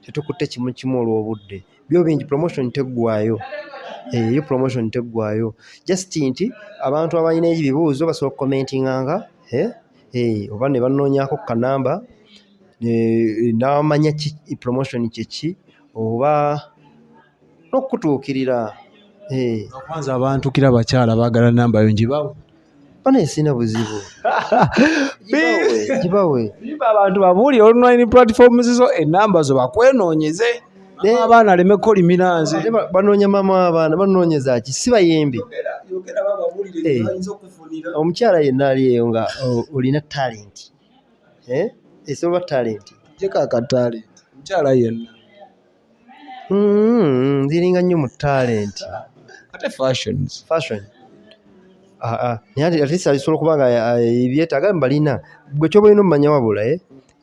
tetukutte kimu olw'obudde byo bingi promotion teggwayo eyo promotion teggwayo just nti abantu abalina ebibuuzo basobola okukomentinganga oba ne banoonyako kanamba n'amanya promotion kyeki oba n'okutuukirira. Kwanza abantu kira bakyala baagala namba yo ngibawe baneesina buzibu gibawe abantu babuuli online platforms zo enamba zo bakwenoonyeze abaana aleme koliminanze banoonya mama abaana banoonyeza ki si bayimbi omukyala yenna ali eyo nga olina talent esobola talent jekaka talent omukyala yenna nziringa nnyo mu talent ate fashion atleast alisobola okuba nga ebyetaaga mbalina gwe kyoba olina omumanya wabula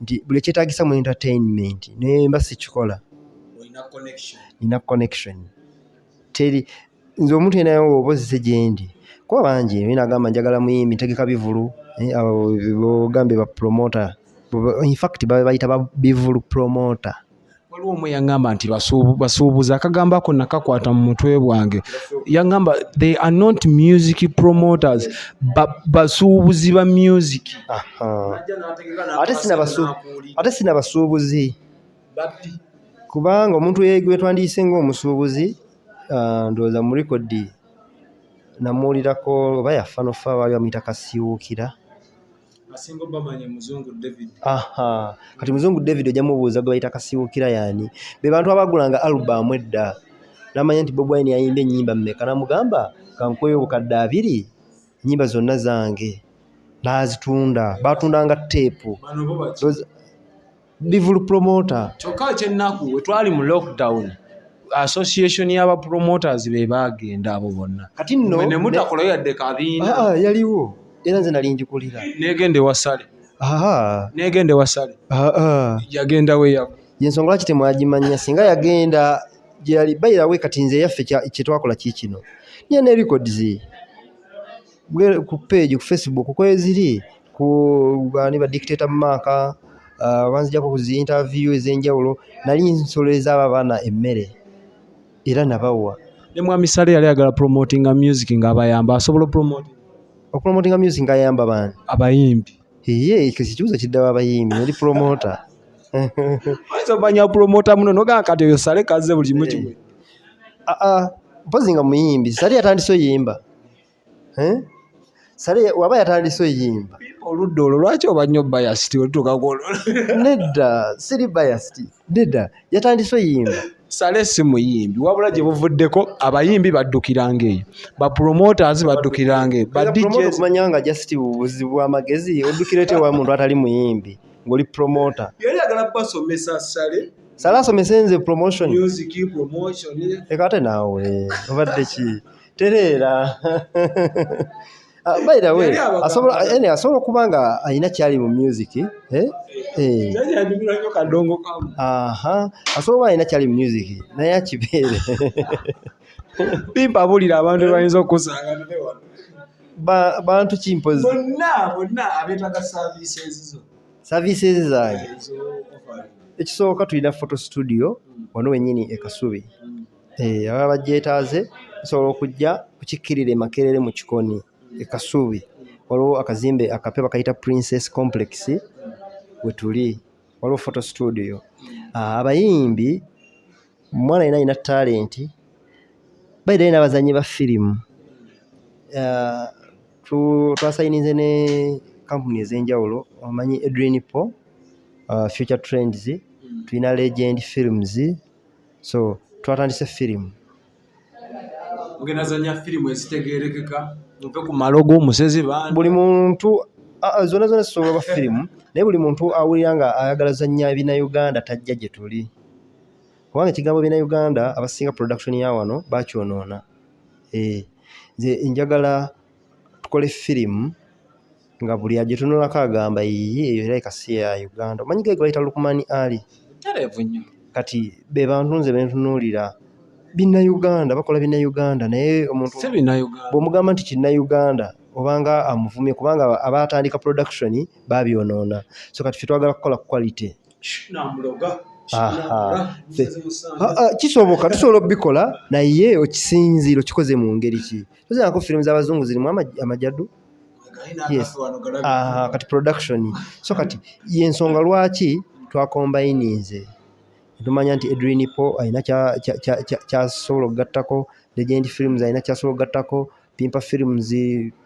nti buli ekyetaagisa mu entertainment naye mba sikikola nina connection teri nze omuntu yenayo obozise gyendi kuba bangi nagamba njagala muyimbi ntegeka bivulu bogambe bapromota infact bayita bivulu promota. Waliwo omwe yaŋŋamba nti basuubuzi akagambo ako nakakwata mu mutwe bwange yaŋŋamba they are not music promoters basuubuzi ba music. Ate sina basuubuzi kubanga omuntu gwe twandiise ng'omusuubuzi ndowooza mu rekodi namuwulirako oba yafa nofa baali bamuyita Kasiwuukira. Kati Muzungu David ojja mubuuza gwe bayita Kasiwuukira yaani be bantu abagulanga alubamu edda n'amanya nti bobiwine yayimba ennyimba mmeka, n'amugamba kankweyo obukadde 2 ennyimba zonna zange, n'azitunda. Batundanga teepu bivulu promoter. Kyokka kyennaku we twali mu lockdown association y'aba promoters be baagenda abo bonna. Kati nno ne mutakolayo yadde kabiina. Yaliwo era nze nali njikulira. Negende wasale. Negende wasale. Yagenda we yako. Yensonga lwaki temwagimanya, singa yagenda gye yali bayirawe. Kati nze yaffe kye twakola kino nye ne records ku page ku Facebook kweziri ku bani ba dictator Maka banzijako ku zi interview ez'enjawulo, nali nsoleza abaana emmere era nabawa. Ne mwami Sale yali agala promoting music ng'abayamba, asobola promoting music ng'ayamba bani abayimbi. Kikibuuzo kiddawo abayimbi nali promoter. Waiza banya promoter muno noga kati oyo Sale kaze buli kimu kimwe. Mpozi nga muyimbi Sale yatandise oyimba. Sale waba yatandise oyimba. Oludda olwo lwaki oba nnyo biased olutuuka ku olwo? Nedda siri biased. Nedda yatandise oyimba. Sale si muyimbi wabula gye buvuddeko abayimbi baddukiranga eyo, ba promoters baddukiranga eyo, ba DJs kumanya nga just bubuzi bw'amagezi oddukire tewa muntu atali muyimbi ng'oli promoter. Yali agala basomesa Sale asomeseza nze promotion. Music promotion. Ate naawe obadde ki tereera. By the way, asobola okuba nga alina kyali mu music. Asobola alina kyali mu music naye akibeere. Pympah abulira abantu bayinza okusanga bantu kimpozi bonna abeetaga services zange. Ekisooka tulina photo studio wano wennyini e Kasubi. Ababa bagyetaaze osobola okujja kukikkirira Makerere mu Kikoni e Kasubi. Waliwo akazimbe akape bakayita Princess Complex we tuli, waliwo photo studio. Abayimbi mwana alina talent baida n'abazannyi ba firimu. Twasayinize ne kampuni ez'enjawulo, omanyi Edwinipo, Future Trends, tulina Legend Films, so twatandise firimu. Ogenazanya firimu ezitegeerekeka mupe ku malogo musezi bandi buli muntu zonna zisobola ba firimu naye buli muntu awulira nga ayagala zanya ebina Uganda tajja gye tuli, kubanga ekigambo bina Uganda abasinga production ya wano bakyonoona. Nze njagala tukole firimu nga buli agitunulako agamba eyo era ekasi ya Uganda. Omanyi ge bayita Lukman Ali kati be bantu nze bentunuulira bina Uganda, bakola bina Uganda naye omuntu bw'omugamba nti kinna Uganda obanga amuvumye, kubanga abatandika production babyonoona. So kati twagala kukola quality. Kisoboka tusobola obikola naye okisinziiro kikoze mu ngeri ki. Tuzanako firimu z'abazungu zirimu amajadu. Yes. Kati production. So kati yensonga lwaki twakombayininze. Tumanya nti Edwinipo alina kyasobola okugattako, Legend Films alina kyasobola okugattako, Pympah Films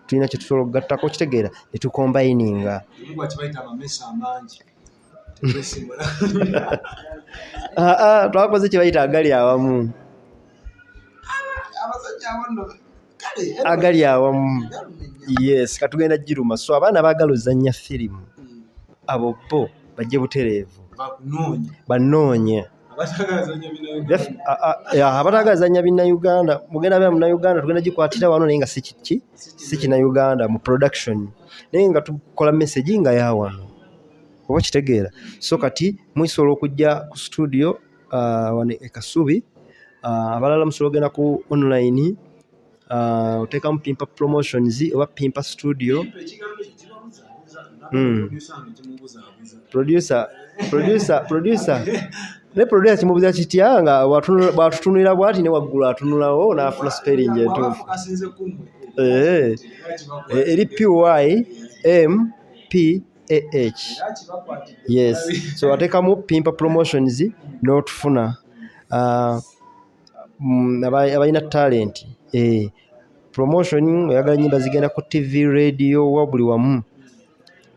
tulina kye tusobola okugattako, kitegeera ne tukombayininga. Twakoze kye bayita agali awamu. Agali awamu. Yes, katugenda giruma. So abaana baagala ozannya firimu abo bo bajje butereevu banoonye. Abatagala zanya bina Uganda mugenda bya muna Uganda tugenda gikwatira wano naye nga si kina Uganda mu production naye nga tukola message nga ya wano oba kitegeera. So kati mwisobola okujja ku studio wano e Kasubi, abalala musobola ogenda ku online oteekamu Pympah Promotions oba Pympah Studio. Producer ne producer kimubuza kitya nga bwatutunulira bwati ne waggulu atunulawo n'afuna spelling entuufu. Eri PYMPAH. Yes, so ateekamu Pympah Promotions n'otufuna abalina talent. Promotion oyagala nnyimba zigenda ku TV, radio wa buli wamu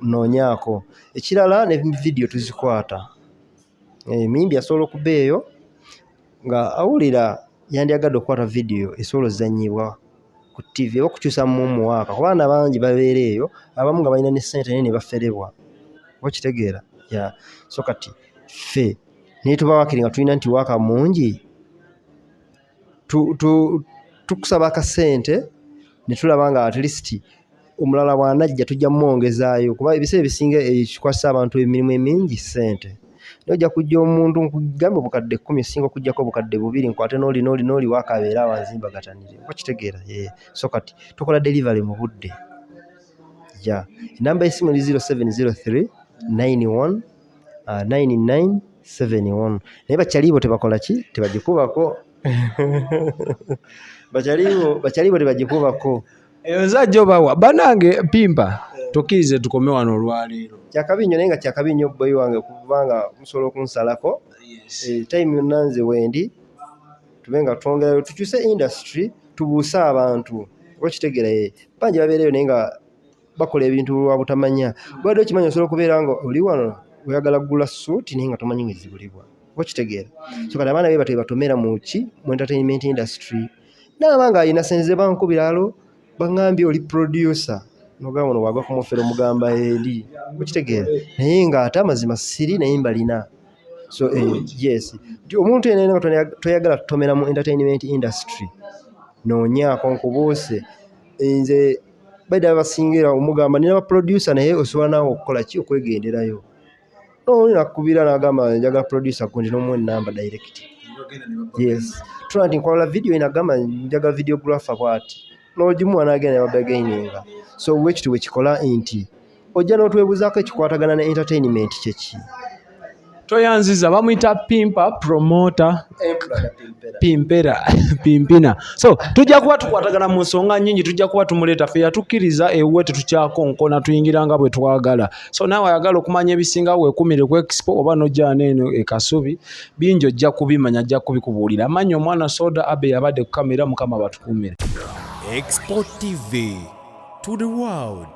noonyaako. Ekirala ne video tuzikwata. Muyimbi asobola okuba eyo nga awulira yandiyagadde okukwata vidiyo esobola ozannyibwa ku TV oba kukyusa mu muwaaka kuba abaana bangi babeera eyo abamu nga balina ne ssente naye ne baferebwa okitegeera so kati ffe naye tubawakiri nga tulina nti waaka mungi tukusaba akasente ne tulaba nga at least omulala bw'anajja tujja mwongezaayo kuba ebiseera ebisinga ekikwasa abantu emirimu emingi ssente naye ojja kujja omuntu nkugambe obukadde 10 singa okujjako obukadde 2 nkwate n'oli wakabeera awanzimbagatanire okitegeera so kati tukola delivery mu budde enamba y'essimu eri 0703 91 9971 naye bakyaliibo tebakola ki tebagikubako bakyaliibo tebagikubako eyo nzajja obawa banange Pympah tokkirize tukome wano olwaleero kyakabi nnyo naye nga kyakabi nnyo boyi wange kubanga musobola okunsalako time yonna nze wendi tube nga twongerayo tukyuse industry tubuuse abantu okitegeera bangi babeereyo naye nga bakola ebintu lwa butamanya bwadde okimanyi osobola okubeera nga oli wano oyagala kugula suuti naye nga tomanyi ngezigulibwa okitegeera so kati abaana be bato batomera mu entertainment industry n'abanga alina senze bankubiralo bangambye oli producer nogamba ono wagwa ku mufero mugamba eri okitegeera naye nga ate amazima siri naye mbalina so yes omuntu yenna nga toyagala kutomera mu entertainment industry noonyaako nkubuuse nze baida basingira omugamba nina baproducer naye osobola naawe okukola ki okwegenderayo oli nakubira n'agamba njagala producer gundi n'omuwa ennamba direct yes tula nti nkola video inagamba njagala videographer bwati n'ogimuwa n'agenda yabagaininga so wekiti wekikola nti ojja n'otwebuzaako ekikwatagana ne entertainment kyeki toyanziza bamuyita Pympah promoter Pympah so tujja kuba tukwatagana mu nsonga nnyingi tujja kuba tumuleeta ffe yatukkiriza ewuwe tetukyakonkona tuyingira nga bwe twagala so naawe ayagala okumanya ebisinga weekumire ku expo oba nojjaana eno ekasubi bingi ojja kubimanya ajja kubikubuulira amanyi omwanasoda abe yabadde ku kamera mukama batukumire xpotv to the world.